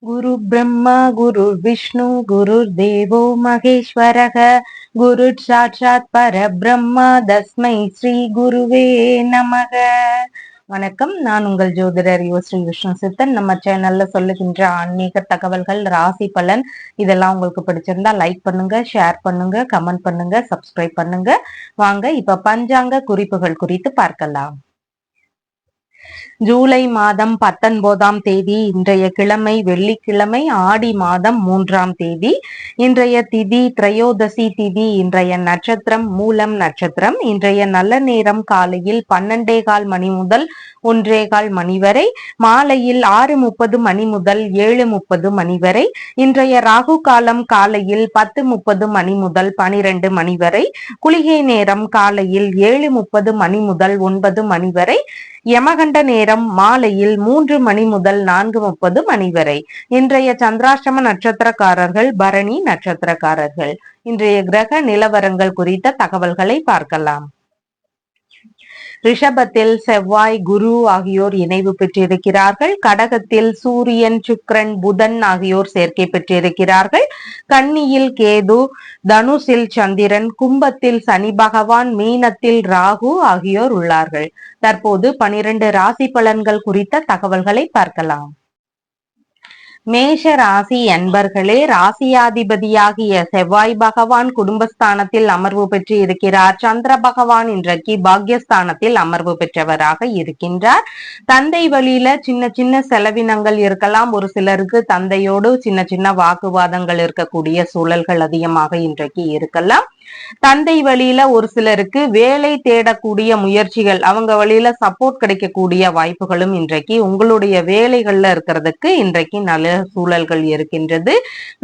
குரு பிரம்மா குரு விஷ்ணு குரு தேவோ மகேஸ்வரக குரு சாட்சாத் பரபிரம்மா தஸ்மை ஸ்ரீ குருவே நமக. வணக்கம், நான் உங்கள் ஜோதிடர் ஸ்ரீ விஷ்ணு சித்தன். நம்ம சேனல்ல சொல்லுகின்ற ஆன்மீக தகவல்கள், ராசி பலன் இதெல்லாம் உங்களுக்கு பிடிச்சிருந்தா லைக் பண்ணுங்க, ஷேர் பண்ணுங்க, கமெண்ட் பண்ணுங்க, சப்ஸ்கிரைப் பண்ணுங்க. வாங்க இப்ப பஞ்சாங்க குறிப்புகள் குறித்து பார்க்கலாம். ஜூலை மாதம் 19ஆம் தேதி இன்றைய கிழமை வெள்ளிக்கிழமை, ஆடி மாதம் 3ஆம் தேதி. இன்றைய திதி திரையோதசி திதி. இன்றைய நட்சத்திரம் மூலம் நட்சத்திரம். இன்றைய நல்ல நேரம் காலையில் 12:15 மணி முதல் 1:15 மணி வரை, மாலையில் 6:30 மணி முதல் 7:30 மணி வரை. இன்றைய ராகு காலம் காலையில் 10:30 மணி முதல் 12 மணி வரை. குளிகை நேரம் காலையில் 7:30 மணி முதல் 9 மணி வரை. யமகண்ட நேரம் மாலையில் 3 மணி முதல் 4:30 மணி வரை. இன்றைய சந்திராஷ்டம நட்சத்திரக்காரர்கள் பரணி நட்சத்திரக்காரர்கள். இன்றைய கிரக நிலவரங்கள் குறித்த தகவல்களை பார்க்கலாம். ரிஷபத்தில் செவ்வாய் குரு ஆகியோர் இணைவு பெற்றிருக்கிறார்கள். கடகத்தில் சூரியன் சுக்கிரன் புதன் ஆகியோர் சேர்க்கை பெற்றிருக்கிறார்கள். கன்னியில் கேது, தனுசில் சந்திரன், கும்பத்தில் சனி பகவான், மீனத்தில் ராகு ஆகியோர் உள்ளார்கள். தற்போது 12 ராசி பலன்கள் குறித்த தகவல்களை பார்க்கலாம். மேஷ ராசி அன்பர்களே, ராசியாதிபதியாகிய செவ்வாய் பகவான் குடும்பஸ்தானத்தில் அமர்வு பெற்று இருக்கிறார். சந்திர பகவான் இன்றைக்கு பாக்யஸ்தானத்தில் அமர்வு பெற்றவராக இருக்கின்றார். தந்தை வழியில சின்ன சின்ன செலவினங்கள் இருக்கலாம். ஒரு சிலருக்கு தந்தையோடு சின்ன சின்ன வாக்குவாதங்கள் இருக்கக்கூடிய சூழல்கள் அதிகமாக இன்றைக்கு இருக்கலாம். தந்தை வழியில ஒரு சிலருக்கு வேலை தேடக்கூடிய முயற்சிகள், அவங்க வழியில சப்போர்ட் கிடைக்கக்கூடிய வாய்ப்புகளும் இன்றைக்கு உங்களுடைய வேலைகள்ல இருக்கிறதுக்கு இன்றைக்கு நல்ல சூழல்கள் இருக்கின்றது.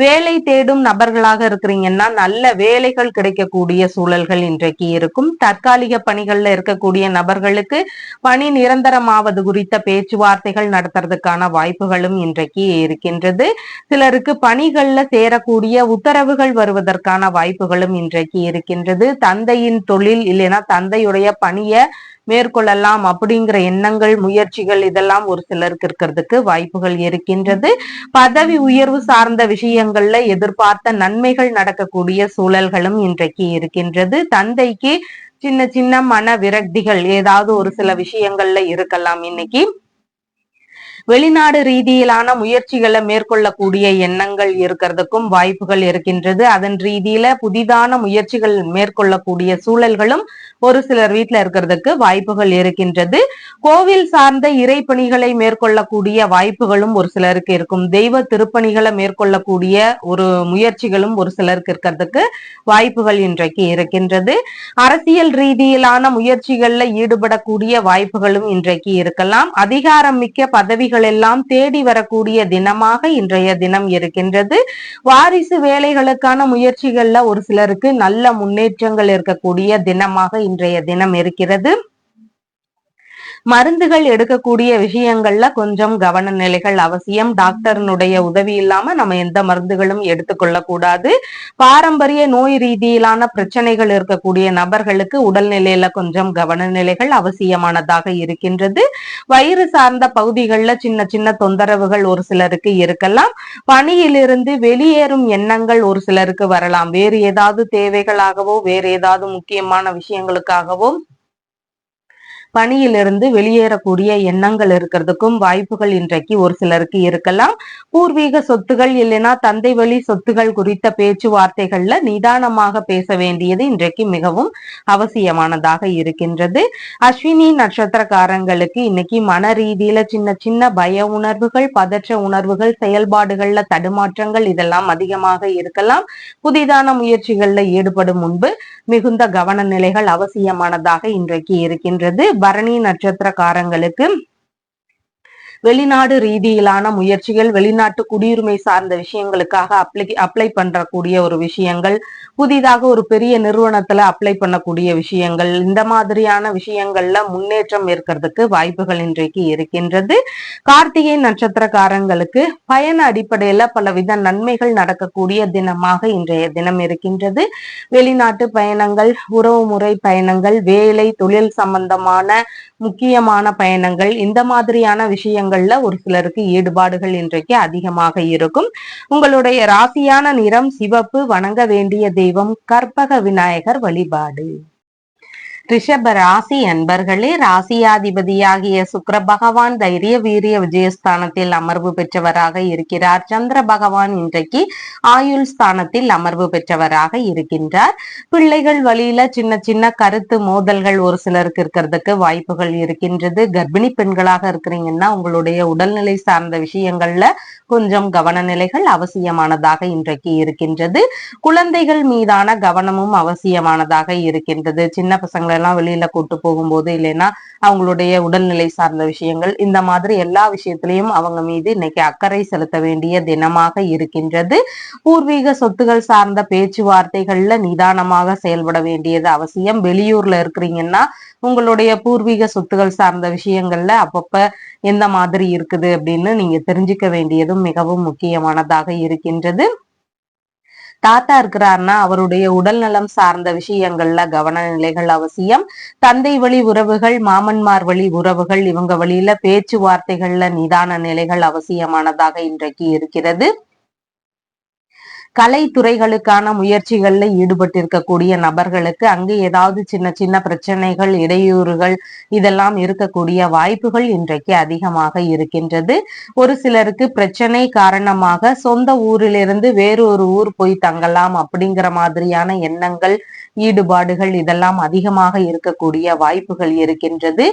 வேலை தேடும் நபர்களாக இருக்கிறீங்கன்னா நல்ல வேலைகள் கிடைக்கக்கூடிய சூழல்கள் இன்றைக்கு இருக்கும். தற்காலிக பணிகள்ல இருக்கக்கூடிய நபர்களுக்கு பணி நிரந்தரமாவது குறித்த பேச்சுவார்த்தைகள் நடத்துறதுக்கான வாய்ப்புகளும் இன்றைக்கு இருக்கின்றது. சிலருக்கு பணிகள்ல சேரக்கூடிய உத்தரவுகள் வருவதற்கான வாய்ப்புகளும் இன்றைக்கு இருக்கின்றது. தந்தையின் தொழில் இல்லைன்னா தந்தையுடைய பணியை மேற்கொள்ளலாம் அப்படிங்கிற எண்ணங்கள், முயற்சிகள் இதெல்லாம் ஒரு சிலருக்கு இருக்கிறதுக்கு வாய்ப்புகள் இருக்கின்றது. பதவி உயர்வு சார்ந்த விஷயங்கள்ல எதிர்பார்த்த நன்மைகள் நடக்கக்கூடிய சூழல்களும் இன்றைக்கு இருக்கின்றது. தந்தைக்கு சின்ன சின்ன மன விரக்திகள் ஏதாவது ஒரு சில விஷயங்கள்ல இருக்கலாம். இன்னைக்கு வெளிநாடு ரீதியிலான முயற்சிகளை மேற்கொள்ளக்கூடிய எண்ணங்கள் இருக்கிறதுக்கும் வாய்ப்புகள் இருக்கின்றது. அதன் ரீதியில புதிதான முயற்சிகள் மேற்கொள்ளக்கூடிய சூழல்களும் ஒரு சிலர் வீட்டுல இருக்கிறதுக்கு வாய்ப்புகள் இருக்கின்றது. கோவில் சார்ந்த இறைப்பணிகளை மேற்கொள்ளக்கூடிய வாய்ப்புகளும் ஒரு சிலருக்கு இருக்கும். தெய்வ திருப்பணிகளை மேற்கொள்ளக்கூடிய ஒரு முயற்சிகளும் ஒரு சிலருக்கு இருக்கிறதுக்கு வாய்ப்புகள் இன்றைக்கு இருக்கின்றது. அரசியல் ரீதியிலான முயற்சிகள்ல ஈடுபடக்கூடிய வாய்ப்புகளும் இன்றைக்கு இருக்கலாம். அதிகாரம் மிக்க பதவிகள் எல்லாம் தேடி வரக்கூடிய தினமாக இன்றைய தினம் இருக்கின்றது. வாரிசு வேலைகளுக்கான முயற்சிகள்ல ஒரு சிலருக்கு நல்ல முன்னேற்றங்கள் இருக்கக்கூடிய தினமாக இன்றைய தினம் இருக்கிறது. மருந்துகள் எடுக்கக்கூடிய விஷயங்கள்ல கொஞ்சம் கவன நிலைகள் அவசியம். டாக்டர்னுடைய உதவி இல்லாம நம்ம எந்த மருந்துகளும் எடுத்துக்கொள்ள கூடாது. பாரம்பரிய நோய் ரீதியிலான பிரச்சனைகள் இருக்கக்கூடிய நபர்களுக்கு உடல்நிலையில கொஞ்சம் கவன நிலைகள் அவசியமானதாக இருக்கின்றது. வயிறு சார்ந்த பகுதிகளில் சின்ன சின்ன தொந்தரவுகள் ஒரு சிலருக்கு இருக்கலாம். பணியிலிருந்து வெளியேறும் எண்ணங்கள் ஒரு சிலருக்கு வரலாம். வேறு ஏதாவது தேவைகளாகவோ வேறு ஏதாவது முக்கியமான விஷயங்களுக்காகவோ பணியிலிருந்து வெளியேறக்கூடிய எண்ணங்கள் இருக்கிறதுக்கும் வாய்ப்புகள் இன்றைக்கு ஒரு சிலருக்கு இருக்கலாம். பூர்வீக சொத்துகள் இல்லைன்னா தந்தை வழி சொத்துகள் குறித்த பேச்சுவார்த்தைகள்ல நிதானமாக பேச வேண்டியது இன்றைக்கு மிகவும் அவசியமானதாக இருக்கின்றது. அஸ்வினி நட்சத்திரக்காரங்களுக்கு இன்னைக்கு மன ரீதியில சின்ன சின்ன பய உணர்வுகள், பதற்ற உணர்வுகள், செயல்பாடுகள்ல தடுமாற்றங்கள் இதெல்லாம் அதிகமாக இருக்கலாம். புதிதான முயற்சிகள்ல ஈடுபடும் முன்பு மிகுந்த கவன நிலைகள் அவசியமானதாக இன்றைக்கு இருக்கின்றது. பரணி நட்சத்திரக்காரங்களுக்கு வெளிநாடு ரீதியிலான முயற்சிகள், வெளிநாட்டு குடியுரிமை சார்ந்த விஷயங்களுக்காக அப்ளை பண்றக்கூடிய ஒரு விஷயங்கள், புதிதாக ஒரு பெரிய நிறுவனத்துல அப்ளை பண்ணக்கூடிய விஷயங்கள், இந்த மாதிரியான விஷயங்கள்ல முன்னேற்றம் இருக்கிறதுக்கு வாய்ப்புகள் இன்றைக்கு இருக்கின்றது. கார்த்திகை நட்சத்திரக்காரங்களுக்கு பயண அடிப்படையில பலவித நன்மைகள் நடக்கக்கூடிய தினமாக இன்றைய தினம் இருக்கின்றது. வெளிநாட்டு பயணங்கள், உறவுமுறை பயணங்கள், வேலை தொழில் சம்பந்தமான முக்கியமான பயணங்கள், இந்த மாதிரியான விஷயங்கள் விஷயங்கள்ல ஒரு சிலருக்கு ஈடுபாடுகள் இன்றைக்கு அதிகமாக இருக்கும். உங்களுடைய ராசியான நிறம் சிவப்பு. வணங்க வேண்டிய தெய்வம் கற்பக விநாயகர் வழிபாடு. ரிஷப ராசி அன்பர்களே, ராசியாதிபதியாகிய சுக்கிர பகவான் தைரிய வீரிய விஜயஸ்தானத்தில் அமர்வு பெற்றவராக இருக்கிறார். சந்திர பகவான் இன்றைக்கு ஆயுள் ஸ்தானத்தில் அமர்வு பெற்றவராக இருக்கின்றார். பிள்ளைகள் வழியில சின்ன சின்ன கருத்து மோதல்கள் ஒரு சிலருக்கு இருக்கிறதுக்கு வாய்ப்புகள் இருக்கின்றது. கர்ப்பிணி பெண்களாக இருக்கிறீங்கன்னா உங்களுடைய உடல்நிலை சார்ந்த விஷயங்கள்ல கொஞ்சம் கவன நிலைகள் அவசியமானதாக இன்றைக்கு இருக்கின்றது. குழந்தைகள் மீதான கவனமும் அவசியமானதாக இருக்கின்றது. சின்ன பசங்களை எல்லாம் வெளியில கூட்டு போகும்போது இல்லைன்னா அவங்களுடைய உடல்நிலை சார்ந்த விஷயங்கள் இந்த மாதிரி எல்லா விஷயத்திலையும் அவங்க மீது இன்னைக்கு அக்கறை செலுத்த வேண்டிய தினமாக இருக்கின்றது. பூர்வீக சொத்துகள் சார்ந்த பேச்சுவார்த்தைகள்ல நிதானமாக செயல்பட வேண்டியது அவசியம். வெளியூர்ல இருக்கிறீங்கன்னா உங்களுடைய பூர்வீக சொத்துகள் சார்ந்த விஷயங்கள்ல அப்பப்ப எந்த மாதிரி இருக்குது அப்படின்னு நீங்க தெரிஞ்சுக்க வேண்டியதும் மிகவும் முக்கியமானதாக இருக்கின்றது. தாத்தா இருக்கிறார்னா அவருடைய உடல் நலம் சார்ந்த விஷயங்கள்ல கவன நிலைகள் அவசியம். தந்தை வழி உறவுகள், மாமன்மார் வழி உறவுகள், இவங்க வழியில பேச்சுவார்த்தைகள்ல நிதான நிலைகள் அவசியமானதாக இன்றைக்கு இருக்கிறது. கலைத்துறைகளுக்கான முயற்சிகள்ல ஈடுபட்டிருக்கக்கூடிய நபர்களுக்கு அங்கு ஏதாவது சின்ன சின்ன பிரச்சனைகள், இடையூறுகள் இதெல்லாம் இருக்கக்கூடிய வாய்ப்புகள் இன்றைக்கு அதிகமாக இருக்கின்றது. ஒரு சிலருக்கு பிரச்சனை காரணமாக சொந்த ஊரிலிருந்து வேறு ஒரு ஊர் போய் தங்கலாம் அப்படிங்கிற மாதிரியான எண்ணங்கள், ஈடுபாடுகள் இதெல்லாம் அதிகமாக இருக்கக்கூடிய வாய்ப்புகள் இருக்கின்றது.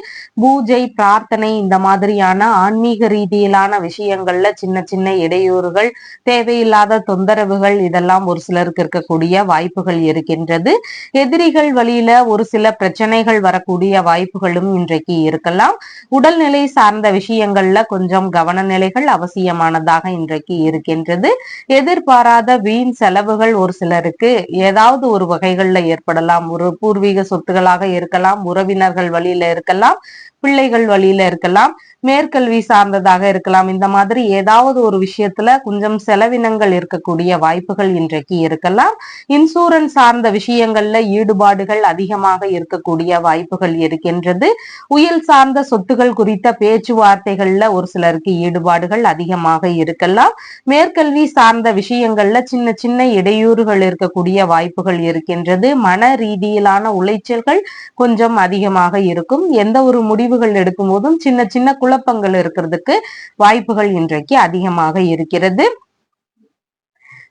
பூஜை, பிரார்த்தனை இந்த மாதிரியான ஆன்மீக ரீதியிலான விஷயங்கள்ல சின்ன சின்ன இடையூறுகள், தேவையில்லாத தொந்தரவுகள் இதெல்லாம் ஒரு சிலருக்கு இருக்கக்கூடிய வாய்ப்புகள் இருக்கின்றது. எதிரிகள் வழியில ஒரு சில பிரச்சனைகள் வரக்கூடிய வாய்ப்புகளும் இன்றைக்கு இருக்கலாம். உடல்நிலை சார்ந்த விஷயங்கள்ல கொஞ்சம் கவன நிலைகள் அவசியமானதாக இன்றைக்கு இருக்கின்றது. எதிர்பாராத வீண் செலவுகள் ஒரு சிலருக்கு ஏதாவது ஒரு வகைகள்ல ஏற்படலாம். ஒரு பூர்வீக சொத்துகளாக இருக்கலாம், உறவினர்கள் வழியில இருக்கலாம், பிள்ளைகள் வழியில இருக்கலாம், மேற்கல்வி சார்ந்ததாக இருக்கலாம். இந்த மாதிரி ஏதாவது ஒரு விஷயத்துல கொஞ்சம் செலவினங்கள் இருக்கக்கூடிய வாய்ப்புகள் இன்றைக்கு இருக்கலாம். இன்சூரன்ஸ் சார்ந்த விஷயங்கள்ல ஈடுபாடுகள் அதிகமாக இருக்கக்கூடிய வாய்ப்புகள் இருக்கின்றது. உயில் சார்ந்த சொத்துகள் குறித்த பேச்சுவார்த்தைகள்ல ஒரு சிலருக்கு ஈடுபாடுகள் அதிகமாக இருக்கலாம். மேற்கல்வி சார்ந்த விஷயங்கள்ல சின்ன சின்ன இடையூறுகள் இருக்கக்கூடிய வாய்ப்புகள் இருக்கின்றது. மன ரீதியிலான உளைச்சல்கள் கொஞ்சம் அதிகமாக இருக்கும். எந்த ஒரு முடிவுகள் எடுக்கும் போதும் சின்ன சின்ன குழப்பங்கள் இருக்கிறதுக்கு வாய்ப்புகள் இன்றைக்கு அதிகமாக இருக்கிறது.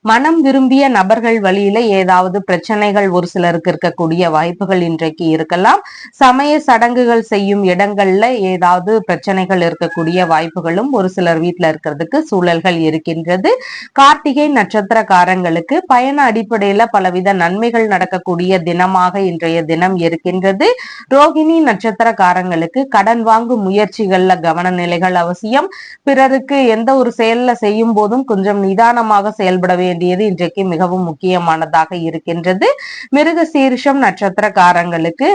மனம் விரும்பிய நபர்கள் வழியில ஏதாவது பிரச்சனைகள் ஒரு சிலருக்கு இருக்கக்கூடிய வாய்ப்புகள் இன்றைக்கு இருக்கலாம். சமய சடங்குகள் செய்யும் இடங்கள்ல ஏதாவது பிரச்சனைகள் இருக்கக்கூடிய வாய்ப்புகளும் ஒரு சிலர் வீட்டுல இருக்கிறதுக்கு சூழல்கள் இருக்கின்றது. கார்த்திகை நட்சத்திரக்காரங்களுக்கு பயண அடிப்படையில பலவித நன்மைகள் நடக்கக்கூடிய தினமாக இன்றைய தினம் இருக்கின்றது. ரோகிணி நட்சத்திரக்காரங்களுக்கு கடன் வாங்கும் முயற்சிகள்ல கவன நிலைகள் அவசியம். பிறருக்கு எந்த ஒரு செயல்ல செய்யும் போதும் கொஞ்சம் நிதானமாக செயல்பட வேண்டியது இன்றைக்கு மிகவும் முக்கியமானதாக இருக்கின்றது. மிருக சீரிஷம் நட்சத்திரக்காரங்களுக்கு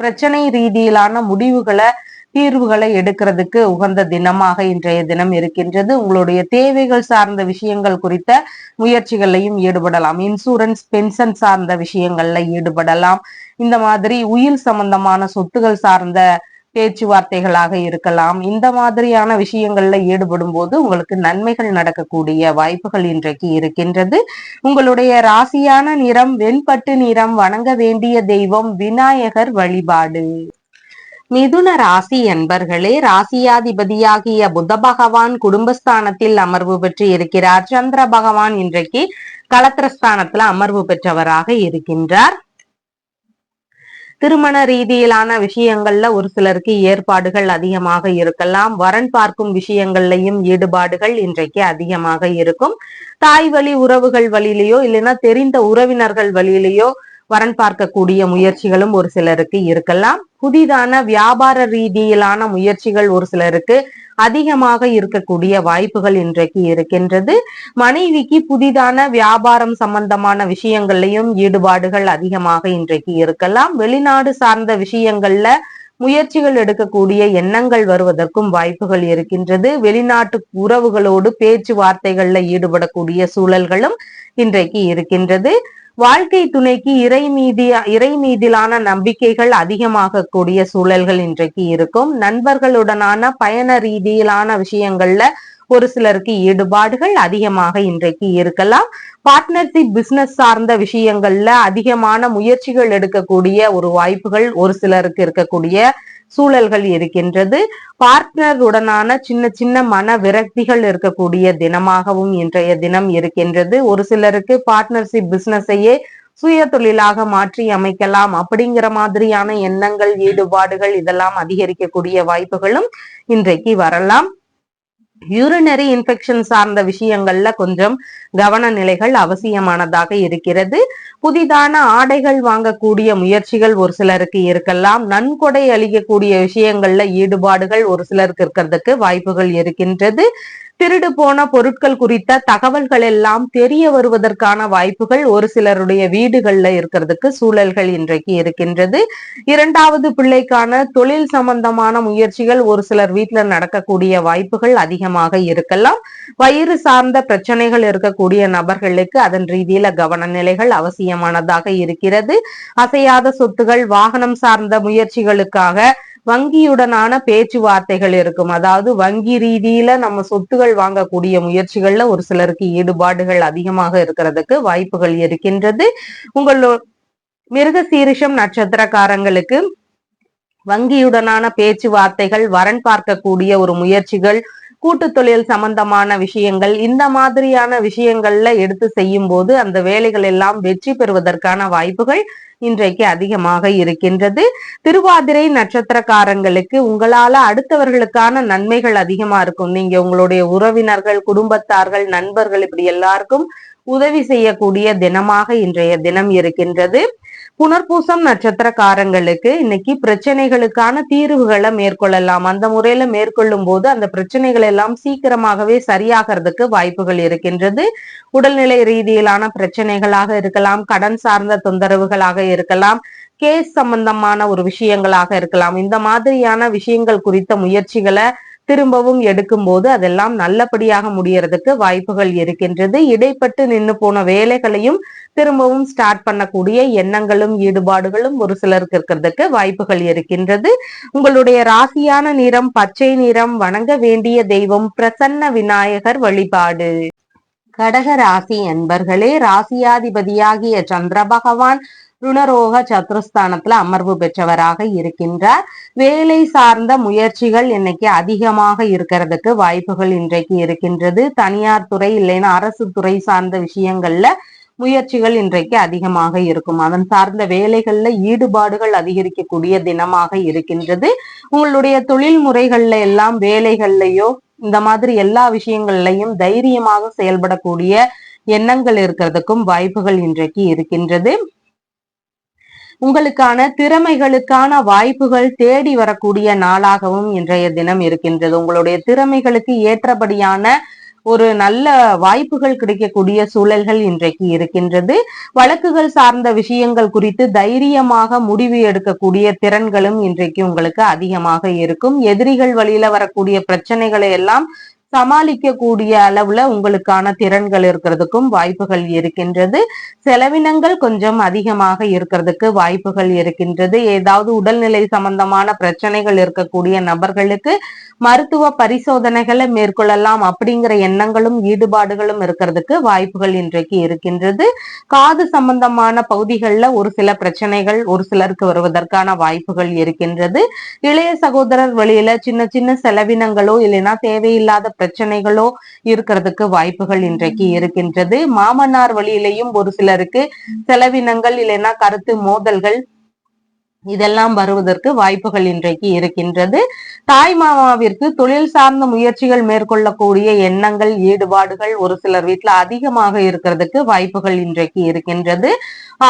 பிரச்சனை ரீதியிலான முடிவுகளை, தீர்வுகளை எடுக்கிறதுக்கு உகந்த தினமாக இன்றைய தினம் இருக்கின்றது. உங்களுடைய தேவைகள் சார்ந்த விஷயங்கள் குறித்த முயற்சிகளையும் ஈடுபடலாம். இன்சூரன்ஸ், பென்ஷன் சார்ந்த விஷயங்கள்ல ஈடுபடலாம். இந்த மாதிரி உயில் சம்பந்தமான சொத்துகள் சார்ந்த பேச்சுவார்த்தைகளாக இருக்கலாம். இந்த மாதிரியான விஷயங்கள்ல ஈடுபடும் போது உங்களுக்கு நன்மைகள் நடக்கக்கூடிய வாய்ப்புகள் இன்றைக்கு இருக்கின்றது. உங்களுடைய ராசியான நிறம் வெண்பட்டு நிறம். வணங்க வேண்டிய தெய்வம் விநாயகர் வழிபாடு. மிதுன ராசி என்பர்களே, ராசியாதிபதியாகிய புத பகவான் குடும்பஸ்தானத்தில் அமர்வு பெற்று இருக்கிறார். சந்திர பகவான் இன்றைக்கு களத்திரஸ்தானத்துல அமர்வு பெற்றவராக இருக்கின்றார். திருமண ரீதியிலான விஷயங்கள்ல ஒரு சிலருக்கு ஏற்பாடுகள் அதிகமாக இருக்கலாம். வரன் பார்க்கும் விஷயங்கள்லயும் ஈடுபாடுகள் இன்றைக்கு அதிகமாக இருக்கும். தாய் வழி உறவுகள் வழியிலேயோ இல்லைன்னா தெரிந்த உறவினர்கள் வழியிலேயோ வரன் பார்க்கக்கூடிய முயற்சிகளும் ஒரு சிலருக்கு இருக்கலாம். புதிதான வியாபார ரீதியிலான முயற்சிகள் ஒரு சிலருக்கு அதிகமாக இருக்கக்கூடிய வாய்ப்புகள் இன்றைக்கு இருக்கின்றது. மனைவிக்கு புதிதான வியாபாரம் சம்பந்தமான விஷயங்கள்லயும் ஈடுபாடுகள் அதிகமாக இன்றைக்கு இருக்கலாம். வெளிநாடு சார்ந்த விஷயங்கள்ல முயற்சிகள் எடுக்கக்கூடிய எண்ணங்கள் வருவதற்கும் வாய்ப்புகள் இருக்கின்றது. வெளிநாட்டு உறவுகளோடு பேச்சுவார்த்தைகள்ல ஈடுபடக்கூடிய சூழல்களும் இன்றைக்கு இருக்கின்றது. வாழ்க்கை துணைக்கு இறை மீதிலான நம்பிக்கைகள் அதிகமாக கூடிய சூழல்கள் இன்றைக்கு இருக்கும். நண்பர்களுடனான பயண ரீதியிலான விஷயங்கள்ல ஒரு சிலருக்கு ஈடுபாடுகள் அதிகமாக இன்றைக்கு இருக்கலாம். பார்ட்னர்ஷிப் பிசினஸ் சார்ந்த விஷயங்கள்ல அதிகமான முயற்சிகள் எடுக்கக்கூடிய ஒரு வாய்ப்புகள் ஒரு சிலருக்கு இருக்கக்கூடிய சூழல்கள் இருக்கின்றது. பார்ட்னர் உடனான சின்ன சின்ன மன விரக்திகள் இருக்கக்கூடிய தினமாகவும் இன்றைய தினம் இருக்கின்றது. ஒரு சிலருக்கு பார்ட்னர்ஷிப் பிசினஸையே சுய தொழிலாக மாற்றி அமைக்கலாம் அப்படிங்கிற மாதிரியான எண்ணங்கள், ஈடுபாடுகள் இதெல்லாம் அதிகரிக்கக்கூடிய வாய்ப்புகளும் இன்றைக்கு வரலாம். யூரினரி இன்ஃபெக்ஷன் சார்ந்த விஷயங்கள்ல கொஞ்சம் கவன நிலைகள் அவசியமானதாக இருக்கிறது. புதிதான ஆடைகள் வாங்கக்கூடிய முயற்சிகள் ஒரு சிலருக்கு இருக்கலாம். நன்கொடை அளிக்கக்கூடிய விஷயங்கள்ல ஈடுபாடுகள் ஒரு சிலருக்கு இருக்கிறதுக்கு வாய்ப்புகள் இருக்கின்றது. திருடு போன பொருட்கள் குறித்த தகவல்கள் எல்லாம் தெரிய வருவதற்கான வாய்ப்புகள் ஒரு சிலருடைய வீடுகள்ல இருக்கிறதுக்கு சூழல்கள் இன்றைக்கு இருக்கின்றது. இரண்டாவது பிள்ளைக்கான தொழில் சம்பந்தமான முயற்சிகள் ஒரு சிலர் வீட்டுல நடக்கக்கூடிய வாய்ப்புகள் அதிகமாக இருக்கலாம். வயிறு சார்ந்த பிரச்சனைகள் இருக்கக்கூடிய நபர்களுக்கு அதன் ரீதியில கவன நிலைகள் அவசியமானதாக இருக்கிறது. அசையாத சொத்துகள், வாகனம் சார்ந்த முயற்சிகளுக்காக வங்கியுடனான பேச்சுவார்த்தைகள் இருக்கும். அதாவது வங்கி ரீதியில நம்ம சொத்துகள் வாங்கக்கூடிய முயற்சிகள்ல ஒரு சிலருக்கு ஈடுபாடுகள் அதிகமாக இருக்கிறதுக்கு வாய்ப்புகள் இருக்கின்றது. உங்களோட மிருகசீரிஷம் நட்சத்திரக்காரங்களுக்கு வங்கியுடனான பேச்சுவார்த்தைகள், வரன் பார்க்கக்கூடிய ஒரு முயற்சிகள், கூட்டு தொழில் சம்பந்தமான விஷயங்கள், இந்த மாதிரியான விஷயங்கள்ல எடுத்து செய்யும் போது அந்த வேலைகள் எல்லாம் வெற்றி பெறுவதற்கான வாய்ப்புகள் இன்றைக்கு அதிகமாக இருக்கின்றது. திருவாதிரை நட்சத்திரக்காரங்களுக்கு உங்களால அடுத்தவர்களுக்கான நன்மைகள் அதிகமா இருக்கும். நீங்க உங்களுடைய உறவினர்கள், குடும்பத்தார்கள், நண்பர்கள் இப்படி எல்லாருக்கும் உதவி செய்யக்கூடிய தினமாக இன்றைய தினம் இருக்கின்றது. புனர்பூசம் நட்சத்திரக்காரங்களுக்கு இன்னைக்கு பிரச்சனைகளுக்கான தீர்வுகளை மேற்கொள்ளலாம். அந்த முறையில மேற்கொள்ளும் போது அந்த பிரச்சனைகள் எல்லாம் சீக்கிரமாகவே சரியாகிறதுக்கு வாய்ப்புகள் இருக்கின்றது. உடல்நிலை ரீதியிலான பிரச்சனைகளாக இருக்கலாம், கடன் சார்ந்த தொந்தரவுகளாக இருக்கலாம், கேஸ் சம்பந்தமான ஒரு விஷயங்களாக இருக்கலாம். இந்த மாதிரியான விஷயங்கள் குறித்த முயற்சிகளை திரும்பவும் எடுக்கும் போது அதெல்லாம் நல்லபடியாக முடியறதுக்கு வாய்ப்புகள் இருக்கின்றது. இடைப்பட்டு நின்று போன வேலைகளையும் திரும்பவும் ஸ்டார்ட் பண்ணக்கூடிய எண்ணங்களும் ஈடுபாடுகளும் ஒரு சிலருக்கு இருக்கிறதுக்கு வாய்ப்புகள் இருக்கின்றது. உங்களுடைய ராசியான நிறம் பச்சை நிறம். வணங்க வேண்டிய தெய்வம் பிரசன்ன விநாயகர் வழிபாடு. கடக ராசி என்பர்களே, ராசியாதிபதியாகிய சந்திர பகவான் ருணரோக சத்துருஸ்தானத்துல அமர்வு பெற்றவராக இருக்கின்றார். வேலை சார்ந்த முயற்சிகள் இன்னைக்கு அதிகமாக இருக்கிறதுக்கு வாய்ப்புகள் இன்றைக்கு இருக்கின்றது. தனியார் துறை இல்லைன்னா அரசு துறை சார்ந்த விஷயங்கள்ல முயற்சிகள் இன்றைக்கு அதிகமாக இருக்கும். அதன் சார்ந்த வேலைகள்ல ஈடுபாடுகள் அதிகரிக்கக்கூடிய தினமாக இருக்கின்றது. உங்களுடைய தொழில் முறைகள்ல எல்லாம், வேலைகள்லயோ இந்த மாதிரி எல்லா விஷயங்கள்லையும் தைரியமாக செயல்படக்கூடிய எண்ணங்கள் இருக்கிறதுக்கும் வாய்ப்புகள் இன்றைக்கு இருக்கின்றது. உங்களுக்கான திறமைகளுக்கான வாய்ப்புகள் தேடி வரக்கூடிய நாளாகவும் இன்றைய தினம் இருக்கின்றது. உங்களுடைய திறமைகளுக்கு ஏற்றபடியான ஒரு நல்ல வாய்ப்புகள் கிடைக்கக்கூடிய சூழல்கள் இன்றைக்கு இருக்கின்றது. வழக்குகள் சார்ந்த விஷயங்கள் குறித்து தைரியமாக முடிவு எடுக்கக்கூடிய திறன்களும் இன்றைக்கு உங்களுக்கு அதிகமாக இருக்கும். எதிரிகள் வழியில வரக்கூடிய பிரச்சனைகளை எல்லாம் சமாளிக்க கூடிய அளவுல உங்களுக்கான திறன்கள் இருக்கிறதுக்கும் வாய்ப்புகள் இருக்கின்றது. செலவினங்கள் கொஞ்சம் அதிகமாக இருக்கிறதுக்கு வாய்ப்புகள் இருக்கின்றது. ஏதாவது உடல்நிலை சம்பந்தமான பிரச்சனைகள் இருக்கக்கூடிய நபர்களுக்கு மருத்துவ பரிசோதனைகளை மேற்கொள்ளலாம் அப்படிங்கிற எண்ணங்களும் ஈடுபாடுகளும் இருக்கிறதுக்கு வாய்ப்புகள் இன்றைக்கு இருக்கின்றது. காது சம்பந்தமான பகுதிகளில் ஒரு சில பிரச்சனைகள் ஒரு சிலருக்கு வருவதற்கான வாய்ப்புகள் இருக்கின்றது. இளைய சகோதரர் வழியில சின்ன சின்ன செலவினங்களோ இல்லைன்னா தேவையில்லாத பிரச்சனைகளோ இருக்கிறதுக்கு வாய்ப்புகள் இன்றைக்கு இருக்கின்றது. மாமனார் வழியிலையும் ஒரு சிலருக்கு செலவினங்கள் இல்லைன்னா கருத்து மோதல்கள் இதெல்லாம் வருவதற்கு வாய்ப்புகள் இன்றைக்கு இருக்கின்றது. தாய் மாமாவிற்கு தொழில் சார்ந்த முயற்சிகள் மேற்கொள்ளக்கூடிய எண்ணங்கள், ஈடுபாடுகள் ஒரு சிலர் வீட்டுல அதிகமாக இருக்கிறதுக்கு வாய்ப்புகள் இன்றைக்கு இருக்கின்றது.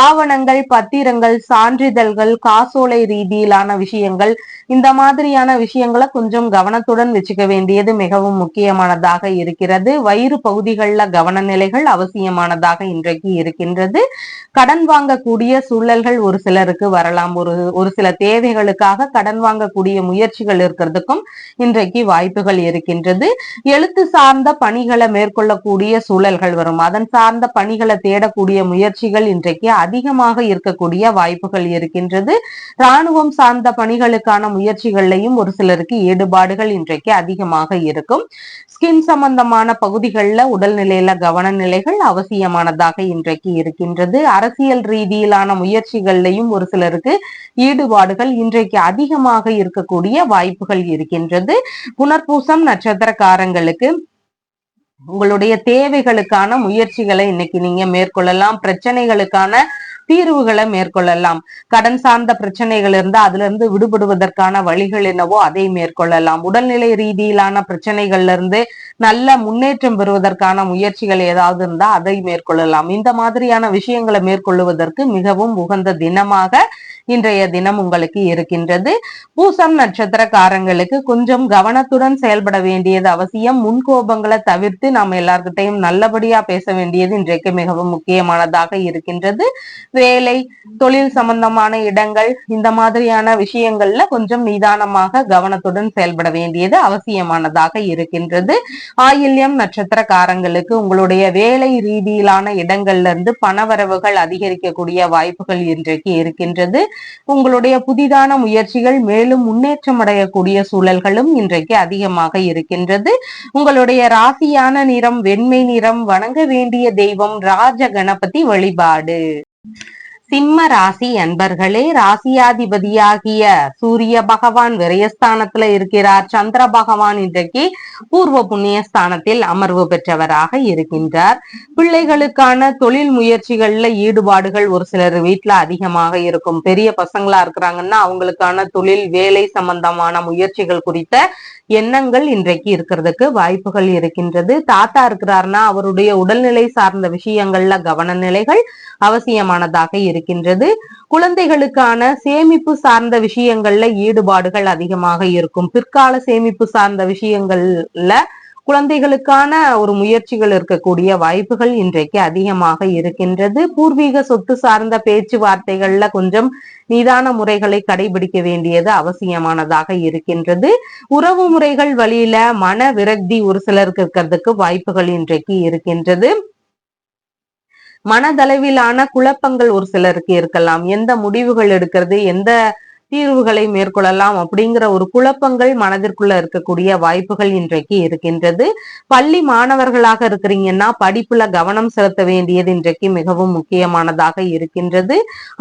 ஆவணங்கள், பத்திரங்கள், சான்றிதழ்கள், காசோலை ரீதியிலான விஷயங்கள் இந்த மாதிரியான விஷயங்களை கொஞ்சம் கவனத்துடன் வச்சுக்க வேண்டியது மிகவும் முக்கியமானதாக இருக்கிறது. வயிறு பகுதிகளில் கவன நிலைகள் அவசியமானதாக இன்றைக்கு இருக்கின்றது. கடன் வாங்கக்கூடிய சூழல்கள் ஒரு சிலருக்கு வரலாம். ஒரு ஒரு சில தேவைகளுக்காக கடன் வாங்கக்கூடிய முயற்சிகள் இருக்கிறதுக்கும் இன்றைக்கு வாய்ப்புகள் இருக்கின்றது. எழுத்து சார்ந்த பணிகளை மேற்கொள்ளக்கூடிய சூழல்கள் வரும். அதன் சார்ந்த பணிகளை தேடக்கூடிய முயற்சிகள் இன்றைக்கு அதிகமாக இருக்கக்கூடிய வாய்ப்புகள் இருக்கின்றது. இராணுவம் சார்ந்த பணிகளுக்கான முயற்சிகள்லையும் ஒரு சிலருக்கு ஈடுபாடுகள் இன்றைக்கு அதிகமாக இருக்கும். ஸ்கின் சம்பந்தமான பகுதிகளில் உடல்நிலையில கவனநிலைகள் அவசியமானதாக இன்றைக்கு இருக்கின்றது. அரசியல் ரீதியிலான முயற்சிகள்லையும் ஒரு சிலருக்கு ஈடுபாடுகள் இன்றைக்கு அதிகமாக இருக்கக்கூடிய வாய்ப்புகள் இருக்கின்றது. புனர்பூசம் நட்சத்திரக்காரங்களுக்கு உங்களுடைய தேவைகளுக்கான முயற்சிகளை இன்னைக்கு நீங்க மேற்கொள்ளலாம். பிரச்சனைகளுக்கான தீர்வுகளை மேற்கொள்ளலாம். கடன் சார்ந்த பிரச்சனைகள் இருந்தா அதுல இருந்து விடுபடுவதற்கான வழிகள் என்னவோ அதை மேற்கொள்ளலாம். உடல்நிலை ரீதியிலான பிரச்சனைகள்ல இருந்து நல்ல முன்னேற்றம் பெறுவதற்கான முயற்சிகள் ஏதாவது இருந்தா அதை மேற்கொள்ளலாம். இந்த மாதிரியான விஷயங்களை மேற்கொள்வதற்கு மிகவும் உகந்த தினமாக இன்றைய தினம் உங்களுக்கு இருக்கின்றது. பூசம் நட்சத்திரக்காரங்களுக்கு கொஞ்சம் கவனத்துடன் செயல்பட வேண்டியது அவசியம். முன்கோபங்களை தவிர்த்து நாம் எல்லார்கிட்டையும் நல்லபடியா பேச வேண்டியது இன்றைக்கு மிகவும் முக்கியமானதாக இருக்கின்றது. வேலை, தொழில் சம்பந்தமான இடங்கள், இந்த மாதிரியான விஷயங்கள்ல கொஞ்சம் நிதானமாக கவனத்துடன் செயல்பட வேண்டியது அவசியமானதாக இருக்கின்றது. ஆயில்யம் நட்சத்திரக்காரங்களுக்கு உங்களுடைய வேலை ரீதியிலான இடங்கள்ல இருந்து பணவரவுகள் அதிகரிக்கக்கூடிய வாய்ப்புகள் இன்றைக்கு இருக்கின்றது. உங்களுடைய புதிதான முயற்சிகள் மேலும் முன்னேற்றம் அடையக்கூடிய சூழல்களும் இன்றைக்கு அதிகமாக இருக்கின்றது. உங்களுடைய ராசியான நிறம் வெண்மை நிறம். வணங்க வேண்டிய தெய்வம் ராஜ கணபதி வழிபாடு. சிம்ம ராசி அன்பர்களே, ராசியாதிபதியாகிய சூரிய பகவான் விரயஸ்தானத்துல இருக்கிறார். சந்திர பகவான் இன்றைக்கு பூர்வ புண்ணிய ஸ்தானத்தில் அமர்வு பெற்றவராக இருக்கின்றார். பிள்ளைகளுக்கான தொழில் முயற்சிகள்ல ஈடுபாடுகள் ஒரு சிலர் வீட்டுல அதிகமாக இருக்கும். பெரிய பசங்களா இருக்கிறாங்கன்னா அவங்களுக்கான தொழில் வேலை சம்பந்தமான முயற்சிகள் குறித்த எண்ணங்கள் இன்றைக்கு இருக்கிறதுக்கு வாய்ப்புகள் இருக்கின்றது. தாத்தா இருக்கிறாருன்னா அவருடைய உடல்நிலை சார்ந்த விஷயங்கள்ல கவனநிலைகள் அவசியமானதாக இருக்கின்றது. குழந்தைகளுக்கான சேமிப்பு சார்ந்த விஷயங்கள்ல ஈடுபாடுகள் அதிகமாக இருக்கும். பிற்கால சேமிப்பு சார்ந்த விஷயங்கள்ல குழந்தைகளுக்கான ஒரு முயற்சிகள் இருக்கக்கூடிய வாய்ப்புகள் இன்றைக்கு அதிகமாக இருக்கின்றது. பூர்வீக சொத்து சார்ந்த பேச்சுவார்த்தைகள்ல கொஞ்சம் நிதான முறைகளை கடைபிடிக்க வேண்டியது அவசியமானதாக இருக்கின்றது. உறவு முறைகள் வழியில மன விரக்தி ஒரு சிலருக்கு இருக்கிறதுக்கு வாய்ப்புகள் இன்றைக்கு இருக்கின்றது. மனதளவிலான குழப்பங்கள் ஒரு சிலருக்கு இருக்கலாம். எந்த முடிவுகள் எடுக்கிறது, எந்த தீர்வுகளை மேற்கொள்ளலாம் அப்படிங்கிற ஒரு குழப்பங்கள் மனதிற்குள்ள இருக்கக்கூடிய வாய்ப்புகள் இன்றைக்கு இருக்கின்றது. பள்ளி மாணவர்களாக இருக்கிறீங்கன்னா படிப்புல கவனம் செலுத்த வேண்டியது இன்றைக்கு மிகவும் முக்கியமானதாக இருக்கின்றது.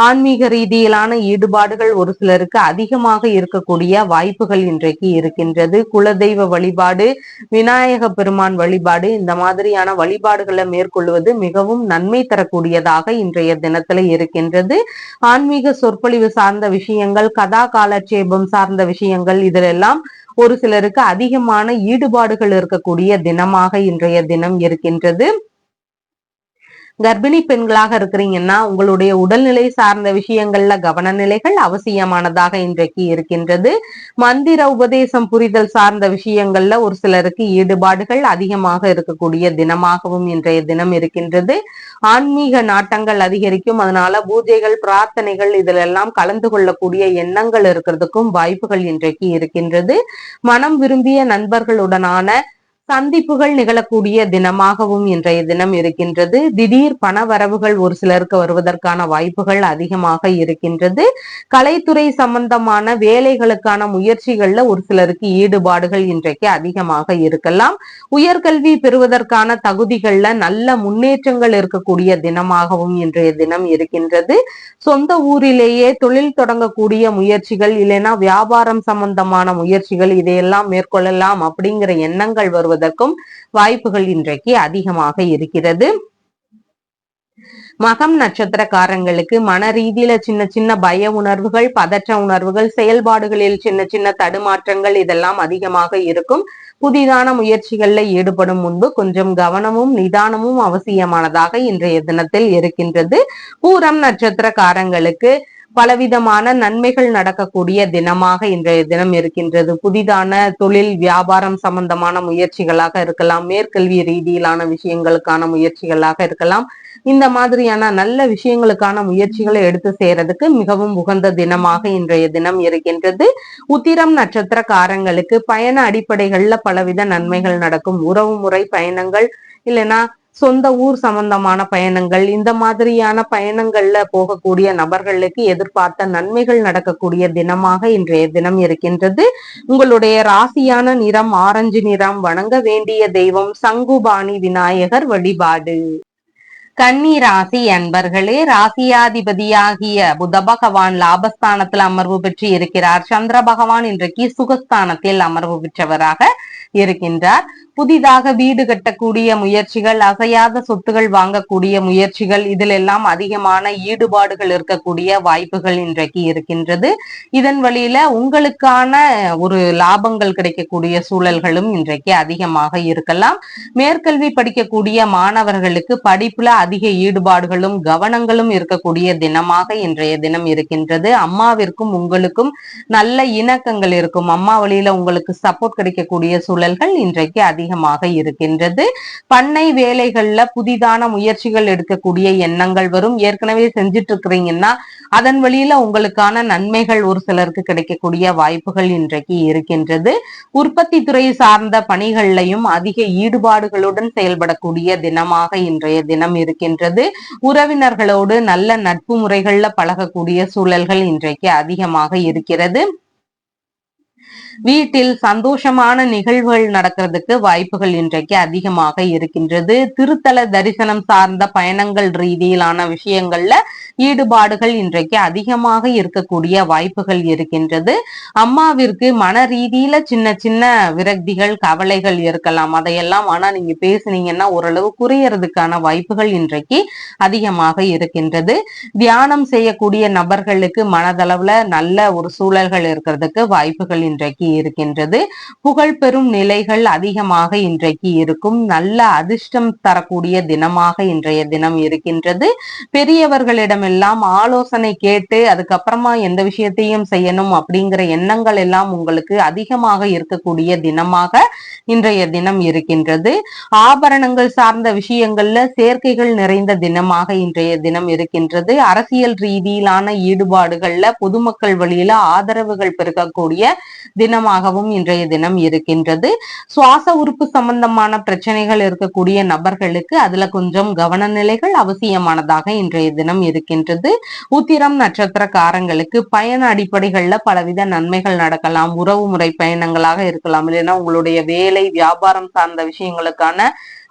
ஆன்மீக ரீதியிலான ஈடுபாடுகள் ஒரு சிலருக்கு அதிகமாக இருக்கக்கூடிய வாய்ப்புகள் இன்றைக்கு இருக்கின்றது. குலதெய்வ வழிபாடு, விநாயக பெருமான் வழிபாடு, இந்த மாதிரியான வழிபாடுகளை மேற்கொள்வது மிகவும் நன்மை தரக்கூடியதாக இன்றைய தினத்துல இருக்கின்றது. ஆன்மீக சொற்பொழிவு சார்ந்த விஷயங்கள், கதா காலட்சேபம் சார்ந்த விஷயங்கள், இதிலெல்லாம் ஒரு சிலருக்கு அதிகமான ஈடுபாடுகள் இருக்கக்கூடிய தினமாக இன்றைய தினம் இருக்கின்றது. கர்ப்பிணி பெண்களாக இருக்கிறீங்கன்னா உங்களுடைய உடல்நிலை சார்ந்த விஷயங்கள்ல கவனநிலைகள் அவசியமானதாக இன்றைக்கு இருக்கின்றது. மந்திர உபதேசம் புரிதல் சார்ந்த விஷயங்கள்ல ஒரு சிலருக்கு ஈடுபாடுகள் அதிகமாக இருக்கக்கூடிய தினமாகவும் இன்றைய தினம் இருக்கின்றது. ஆன்மீக நாட்டங்கள் அதிகரிக்கும். அதனால பூஜைகள், பிரார்த்தனைகள் இதிலெல்லாம் கலந்து கொள்ளக்கூடிய எண்ணங்கள் இருக்கிறதுக்கும் வாய்ப்புகள் இன்றைக்கு இருக்கின்றது. மனம் விரும்பிய நண்பர்களுடனான சந்திப்புகள் நிகழக்கூடிய தினமாகவும் இன்றைய தினம் இருக்கின்றது. திடீர் பண வரவுகள் ஒரு சிலருக்கு வருவதற்கான வாய்ப்புகள் அதிகமாக இருக்கின்றது. கலைத்துறை சம்பந்தமான வேலைகளுக்கான முயற்சிகள்ல ஒரு சிலருக்கு ஈடுபாடுகள் இன்றைக்கு அதிகமாக இருக்கலாம். உயர்கல்வி பெறுவதற்கான தகுதிகள்ல நல்ல முன்னேற்றங்கள் இருக்கக்கூடிய தினமாகவும் இன்றைய தினம் இருக்கின்றது. சொந்த ஊரிலேயே தொழில் தொடங்கக்கூடிய முயற்சிகள், இல்லைன்னா வியாபாரம் சம்பந்தமான முயற்சிகள், இதையெல்லாம் மேற்கொள்ளலாம் அப்படிங்கிற எண்ணங்கள் வருவதற்கும் வாய்ப்புகள் இன்றைக்கு அதிகமாக இருக்கிறது. மகம் நட்சத்திரக்காரங்களுக்கு மன ரீதியில சின்ன சின்ன பய உணர்வுகள், பதற்ற உணர்வுகள், செயல்பாடுகளில் சின்ன சின்ன தடுமாற்றங்கள் இதெல்லாம் அதிகமாக இருக்கும். புதிதான முயற்சிகள்ல ஈடுபடும் முன்பு கொஞ்சம் கவனமும் நிதானமும் அவசியமானதாக இன்றைய தினத்தில் இருக்கின்றது. பூரம் நட்சத்திரக்காரங்களுக்கு பலவிதமான நன்மைகள் நடக்கக்கூடிய தினமாக இன்றைய தினம் இருக்கின்றது. புதிதான தொழில் வியாபாரம் சம்பந்தமான முயற்சிகளாக இருக்கலாம், மேற்கல்வி ரீதியிலான விஷயங்களுக்கான முயற்சிகளாக இருக்கலாம். இந்த மாதிரியான நல்ல விஷயங்களுக்கான முயற்சிகளை எடுத்து செய்யறதுக்கு மிகவும் உகந்த தினமாக இன்றைய தினம் இருக்கின்றது. உத்திரம் நட்சத்திரக்காரங்களுக்கு பயண அடிப்படைகள்ல பலவித நன்மைகள் நடக்கும். உறவு முறை பயணங்கள் இல்லைன்னா சொந்த ஊர் சம்பந்தமான பயணங்கள், இந்த மாதிரியான பயணங்கள்ல போகக்கூடிய நபர்களுக்கு எதிர்பார்த்த நன்மைகள் நடக்கக்கூடிய தினமாக இன்றைய தினம் இருக்கின்றது. உங்களுடைய ராசியான நிறம் ஆரஞ்சு நிறம். வணங்க வேண்டிய தெய்வம் சங்குபாணி விநாயகர் வழிபாடு. கன்னி ராசி அன்பர்களே, ராசியாதிபதியாகிய புத பகவான் லாபஸ்தானத்தில் அமர்வு பெற்று இருக்கிறார். சந்திர பகவான் இன்றைக்கு சுகஸ்தானத்தில் அமர்வு பெற்றவராக இருக்கின்றார். புதிதாக வீடு கட்டக்கூடிய முயற்சிகள், அசையாத சொத்துகள் வாங்கக்கூடிய முயற்சிகள், இதில் எல்லாம் அதிகமான ஈடுபாடுகள் இருக்கக்கூடிய வாய்ப்புகள் இன்றைக்கு இருக்கின்றது. இதன் வழியில உங்களுக்கான ஒரு லாபங்கள் கிடைக்கக்கூடிய சூழல்களும் இன்றைக்கு அதிகமாக இருக்கலாம். மேற்கல்வி படிக்கக்கூடிய மாணவர்களுக்கு படிப்புல அதிக ஈடுபாடுகளும் கவனங்களும் இருக்கக்கூடிய தினமாக இன்றைய தினம் இருக்கின்றது. அம்மாவிற்கும் உங்களுக்கும் நல்ல இணக்கங்கள் இருக்கும். அம்மா வழியில உங்களுக்கு சப்போர்ட் கிடைக்கக்கூடிய சூழல்கள் இன்றைக்கு அதிகமாக இருக்கின்றது. பண்ணை வேலைகள்ல புதிதான முயற்சிகள் எடுக்கக்கூடிய எண்ணங்கள் வரும். ஏற்கனவே செஞ்சுட்டு இருக்கிறீங்கன்னா அதன் வழியில உங்களுக்கான நன்மைகள் ஒரு சிலருக்கு கிடைக்கக்கூடிய வாய்ப்புகள் இன்றைக்கு இருக்கின்றது. உற்பத்தி துறை சார்ந்த பணிகள்லையும் அதிக ஈடுபாடுகளுடன் செயல்படக்கூடிய தினமாக இன்றைய தினம் இருக்கின்றது. உறவினர்களோடு நல்ல நட்பு முறைகள்ல பழகக்கூடிய சூழல்கள் இன்றைக்கு அதிகமாக இருக்கிறது. வீட்டில் சந்தோஷமான நிகழ்வுகள் நடக்கிறதுக்கு வாய்ப்புகள் இன்றைக்கு அதிகமாக இருக்கின்றது. திருத்தல தரிசனம் சார்ந்த பயணங்கள் ரீதியிலான விஷயங்கள்ல ஈடுபாடுகள் இன்றைக்கு அதிகமாக இருக்கக்கூடிய வாய்ப்புகள் இருக்கின்றது. அம்மாவிற்கு மன ரீதியில சின்ன சின்ன விரக்திகள் கவலைகள் இருக்கலாம். அதையெல்லாம் ஆனா நீங்க பேசுனீங்கன்னா ஓரளவு குறையறதுக்கான வாய்ப்புகள் இன்றைக்கு அதிகமாக இருக்கின்றது. தியானம் செய்யக்கூடிய நபர்களுக்கு மனதளவுல நல்ல ஒரு சூழல்கள் இருக்கிறதுக்கு வாய்ப்புகள் இன்றைக்கு இருக்கின்றது. புகழ் பெறும் நிலைகள் அதிகமாக இன்றைக்கு இருக்கும். நல்ல அதிர்ஷ்டம் தரக்கூடிய தினமாக இன்றைய தினம் இருக்கின்றது. பெரியவர்களிடமெல்லாம் ஆலோசனை கேட்டு அதுக்கப்புறமா எந்த விஷயத்தையும் செய்யணும் அப்படிங்கிற எண்ணங்கள் எல்லாம் உங்களுக்கு அதிகமாக இருக்கக்கூடிய தினமாக இன்றைய தினம் இருக்கின்றது. ஆபரணங்கள் சார்ந்த விஷயங்கள்ல சேர்க்கைகள் நிறைந்த தினமாக இன்றைய தினம் இருக்கின்றது. அரசியல் ரீதியிலான ஈடுபாடுகள்ல பொதுமக்கள் வழியில ஆதரவுகள் பெருக்கக்கூடிய தினமாகவும் இன்றைய தினம் இருக்கின்றது. சுவாச உறுப்பு சம்பந்தமான பிரச்சனைகள் இருக்கக்கூடிய நபர்களுக்கு அதுல கொஞ்சம் கவன நிலைகள் அவசியமானதாக இன்றைய தினம் இருக்கின்றது. உத்திரம் நட்சத்திரக்காரங்களுக்கு பயண அடிப்படைகள்ல பலவித நன்மைகள் நடக்கலாம். உறவு முறை பயணங்களாக இருக்கலாம், இல்லைன்னா உங்களுடைய வேலை வியாபாரம் சார்ந்த விஷயங்களுக்கான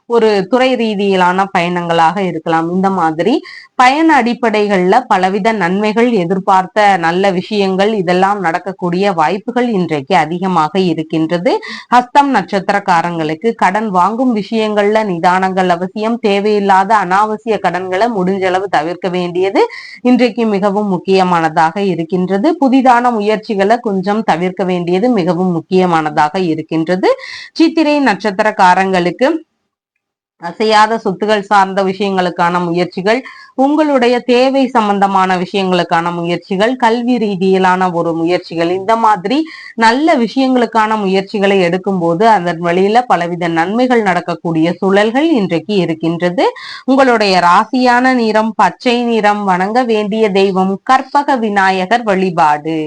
ஒரு துறை ரீதியிலான பயணங்களாக இருக்கலாம். இந்த மாதிரி பயண அடிப்படைகள்ல பலவித நன்மைகள், எதிர்பார்த்த நல்ல விஷயங்கள் இதெல்லாம் நடக்கக்கூடிய வாய்ப்புகள் இன்றைக்கு அதிகமாக இருக்கின்றது. ஹஸ்தம் நட்சத்திரக்காரங்களுக்கு கடன் வாங்கும் விஷயங்கள்ல நிதானங்கள் அவசியம். தேவையில்லாத அனாவசிய கடன்களை முடிஞ்சளவு தவிர்க்க வேண்டியது இன்றைக்கு மிகவும் முக்கியமானதாக இருக்கின்றது. புதிதான முயற்சிகளை கொஞ்சம் தவிர்க்க வேண்டியது மிகவும் முக்கியமானதாக இருக்கின்றது. சித்திரை நட்சத்திரக்காரங்களுக்கு அசையாத சொத்துகள் சார்ந்த விஷயங்களுக்கான முயற்சிகள், உங்களுடைய தேவை சம்பந்தமான விஷயங்களுக்கான முயற்சிகள், கல்வி ரீதியிலான ஒரு முயற்சிகள், இந்த மாதிரி நல்ல விஷயங்களுக்கான முயற்சிகளை எடுக்கும் போது அதன் வழியில பலவித நன்மைகள் நடக்கக்கூடிய சூழல்கள் இன்றைக்கு இருக்கின்றது. உங்களுடைய ராசியான நிறம் பச்சை நிறம். வணங்க வேண்டிய தெய்வம் கற்பக விநாயகர் வழிபாடு.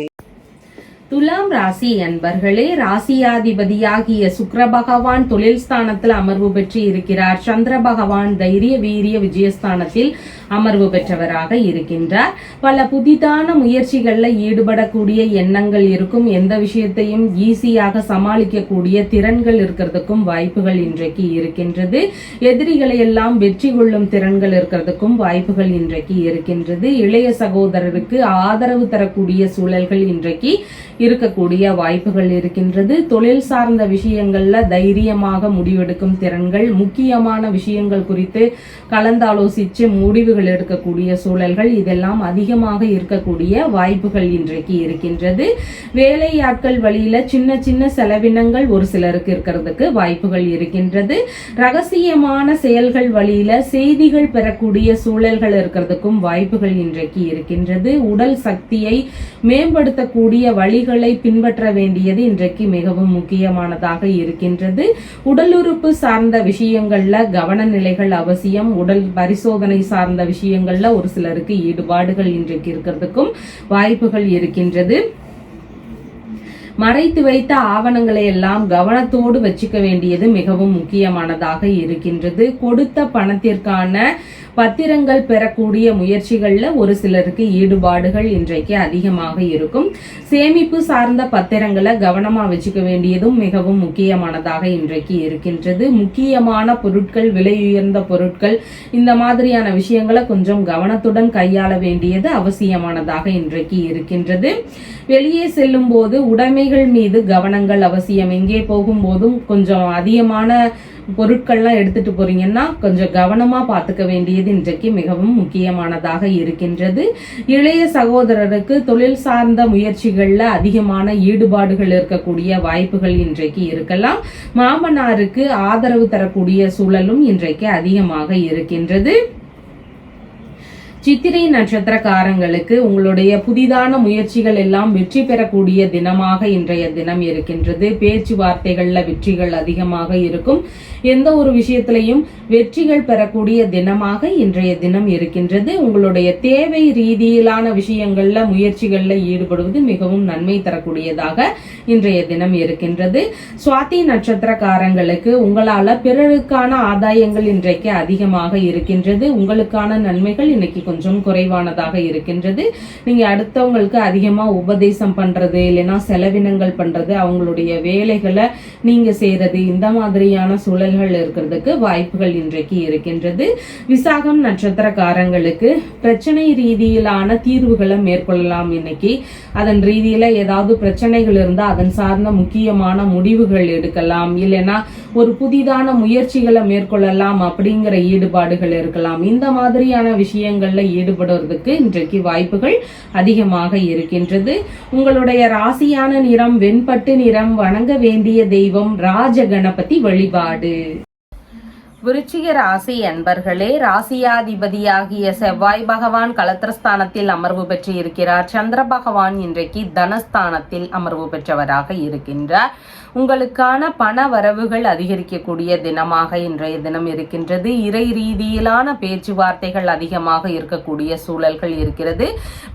துலாம் ராசி அன்பர்களே, ராசியாதிபதியாகிய சுக்கிர பகவான் தொழில் ஸ்தானத்தில் அமர்வு பெற்று இருக்கிறார். சந்திர பகவான் தைரிய வீரிய விஜயஸ்தானத்தில் அமர்வு பெற்றவராக இருக்கின்றார். பல புதிதான முயற்சிகள்ல ஈடுபடக்கூடிய எண்ணங்கள் இருக்கும். எந்த விஷயத்தையும் ஈஸியாக சமாளிக்கக்கூடிய திறன்கள் இருக்கிறதுக்கும் வாய்ப்புகள் இன்றைக்கு இருக்கின்றது. எதிரிகளை எல்லாம் வெற்றி கொள்ளும் திறன்கள் இருக்கிறதுக்கும் வாய்ப்புகள் இன்றைக்கு இருக்கின்றது. இளைய சகோதரருக்கு ஆதரவு தரக்கூடிய சூழல்கள் இன்றைக்கு இருக்கக்கூடிய வாய்ப்புகள் இருக்கின்றது. தொழில் சார்ந்த விஷயங்கள்ல தைரியமாக முடிவெடுக்கும் திறன்கள், முக்கியமான விஷயங்கள் குறித்து கலந்தாலோசித்து முடிவுகள் எடுக்கக்கூடிய சூழல்கள் இதெல்லாம் அதிகமாக இருக்கக்கூடிய வாய்ப்புகள் இன்றைக்கு இருக்கின்றது. வேலையாட்கள் வழியில சின்ன சின்ன செலவினங்கள் ஒரு சிலருக்கு இருக்கிறதுக்கு வாய்ப்புகள் இருக்கின்றது. ரகசியமான செயல்கள் வழியில செய்திகள் பெறக்கூடிய சூழல்கள் இருக்கிறதுக்கும் வாய்ப்புகள் இன்றைக்கு இருக்கின்றது. உடல் சக்தியை மேம்படுத்தக்கூடிய வழிகளை பின்பற்ற வேண்டியது இன்றைக்கு மிகவும் முக்கியமானதாக இருக்கின்றது. உடல் உறுப்பு சார்ந்த விஷயங்கள்ல கவன நிலைகள் அவசியம். உடல் பரிசோதனை சார்ந்த விஷயங்கள்ல ஒரு சிலருக்கு ஈடுபாடுகள் இன்றைக்கு இருக்கிறதுக்கும் வாய்ப்புகள் இருக்கின்றது. மறைத்து வைத்த ஆவணங்களை எல்லாம் கவனத்தோடு வச்சுக்க வேண்டியது மிகவும் முக்கியமானதாக இருக்கின்றது. கொடுத்த பணத்திற்கான பத்திரங்கள் பெறக்கூடிய முயற்சிகள்ல ஒரு சிலருக்கு ஈடுபாடுகள் இன்றைக்கு அதிகமாக இருக்கும். சேமிப்பு சார்ந்த பத்திரங்களை கவனமா வச்சுக்க வேண்டியதும் மிகவும் முக்கியமானதாக இன்றைக்கு இருக்கின்றது. முக்கியமான பொருட்கள், விலை உயர்ந்த பொருட்கள், இந்த மாதிரியான விஷயங்களை கொஞ்சம் கவனத்துடன் கையாள வேண்டியது அவசியமானதாக இன்றைக்கு இருக்கின்றது. வெளியே செல்லும் போது உடைமைகள் மீது கவனங்கள் அவசியம். எங்கே போகும்போதும் கொஞ்சம் அதிகமான பொருட்கள்லாம் எடுத்துட்டு போறீங்கன்னா கொஞ்சம் கவனமா பார்த்துக்க வேண்டியது இன்றைக்கு மிகவும் முக்கியமானதாக இருக்கின்றது. இளைய சகோதரருக்கு தொழில் சார்ந்த முயற்சிகள்ல அதிகமான ஈடுபாடுகள் இருக்கக்கூடிய வாய்ப்புகள் இன்றைக்கு இருக்கலாம். மாமனாருக்கு ஆதரவு தரக்கூடிய சூழலும் இன்றைக்கு அதிகமாக இருக்கின்றது. சித்திரை நட்சத்திரக்காரங்களுக்கு உங்களுடைய புதிதான முயற்சிகள் எல்லாம் வெற்றி பெறக்கூடிய தினமாக இன்றைய தினம் இருக்கின்றது. பேச்சுவார்த்தைகள்ல வெற்றிகள் அதிகமாக இருக்கும். எந்த ஒரு விஷயத்திலையும் வெற்றிகள் பெறக்கூடிய தினமாக இன்றைய தினம் இருக்கின்றது. உங்களுடைய தேவை ரீதியிலான விஷயங்கள்ல முயற்சிகள்ல ஈடுபடுவது மிகவும் நன்மை தரக்கூடியதாக இன்றைய தினம் இருக்கின்றது. சுவாதி நட்சத்திரக்காரங்களுக்கு உங்களால பிறருக்கான ஆதாயங்கள் இன்றைக்கு அதிகமாக இருக்கின்றது. உங்களுக்கான நன்மைகள் இன்னைக்கு கொஞ்சம் குறைவானதாக இருக்கின்றது. நீங்க அடுத்தவங்களுக்கு அதிகமா உபதேசம் பண்றது, இல்லைன்னா செலவினங்கள் பண்றது, அவங்களுடைய வேலைகளை நீங்க செய்யறது, இந்த மாதிரியான சூழல்கள் இருக்கிறதுக்கு வாய்ப்புகள் இன்றைக்கு இருக்கின்றது. விசாகம் நட்சத்திரக்காரங்களுக்கு பிரச்சனை ரீதியிலான தீர்வுகளை மேற்கொள்ளலாம். இன்னைக்கு அதன் ரீதியில ஏதாவது பிரச்சனைகள் இருந்தா அதன் சார்ந்த முக்கியமான முடிவுகள் எடுக்கலாம், இல்லைன்னா ஒரு புதிதான முயற்சிகளை மேற்கொள்ளலாம் அப்படிங்கிற ஈடுபாடுகள் இருக்கலாம். இந்த மாதிரியான விஷயங்கள்ல ஈடுபடுவதற்கு இன்றைக்கு வாய்ப்புகள் அதிகமாக இருக்கின்றது. உங்களுடைய ராசியான நிறம் வெண்பட்டு நிறம். வணங்க வேண்டிய தெய்வம் ராஜ கணபதி வழிபாடு. விருச்சிக ராசி அன்பர்களே, ராசியாதிபதியாகிய செவ்வாய் பகவான் களத்திரஸ்தானத்தில் அமர்வு பெற்று இருக்கிறார். சந்திர பகவான் இன்றைக்கு தனஸ்தானத்தில் அமர்வு பெற்றவராக இருக்கின்றார். உங்களுக்கான பண வரவுகள் அதிகரிக்கக்கூடிய தினமாக இன்றைய தினம் இருக்கின்றது. இறை ரீதியிலான பேச்சுவார்த்தைகள் அதிகமாக இருக்கக்கூடிய சூழல்கள் இருக்கிறது.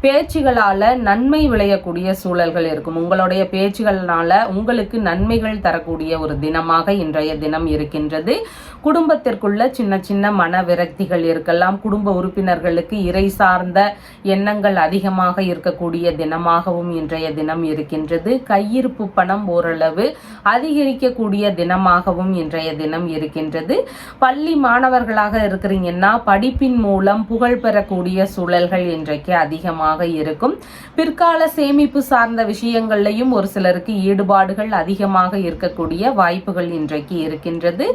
பேச்சுகளால நன்மை விளையக்கூடிய சூழல்கள் இருக்கும். உங்களுடைய பேச்சுகளால உங்களுக்கு நன்மைகள் தரக்கூடிய ஒரு தினமாக இன்றைய தினம் இருக்கின்றது. குடும்பத்திற்குள்ள சின்ன சின்ன மன விரக்திகள் இருக்கலாம். குடும்ப உறுப்பினர்களுக்கு இறை சார்ந்த எண்ணங்கள் அதிகமாக இருக்கக்கூடிய தினமாகவும் இன்றைய தினம் இருக்கின்றது. கையிருப்பு பணம் ஓரளவு அதிகரிக்கக்கூடிய தினமாகவும் இன்றைய தினம் இருக்கின்றது. பள்ளி மாணவர்களாக இருக்கிறீங்கன்னா படிப்பின் மூலம் புகழ் பெறக்கூடிய சூழல்கள் இன்றைக்கு அதிகமாக இருக்கும். பிற்கால சேமிப்பு சார்ந்த விஷயங்கள்லையும் ஒரு சிலருக்கு ஈடுபாடுகள் அதிகமாக இருக்கக்கூடிய வாய்ப்புகள் இன்றைக்கு இருக்கின்றது.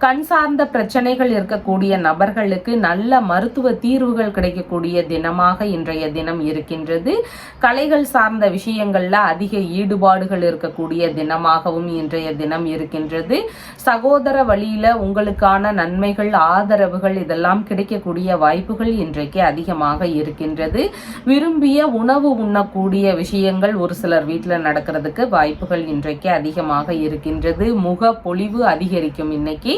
கண் சார்ந்த பிரச்சனைகள் இருக்கக்கூடிய நபர்களுக்கு நல்ல மருத்துவ தீர்வுகள் கிடைக்கக்கூடிய தினமாக இன்றைய தினம் இருக்கின்றது. கலைகள் சார்ந்த விஷயங்கள்ல அதிக ஈடுபாடுகள் இருக்கக்கூடிய தினமாகவும் இன்றைய தினம் இருக்கின்றது. சகோதர வழியில உங்களுக்கான நன்மைகள், ஆதரவுகள் இதெல்லாம் கிடைக்கக்கூடிய வாய்ப்புகள் இன்றைக்கு அதிகமாக இருக்கின்றது. விரும்பிய உணவு உண்ணக்கூடிய விஷயங்கள் ஒரு சிலர் வீட்டில் நடக்கிறதுக்கு வாய்ப்புகள் இன்றைக்கு அதிகமாக இருக்கின்றது. முக பொலிவு அதிகரிக்கும். இன்னைக்கு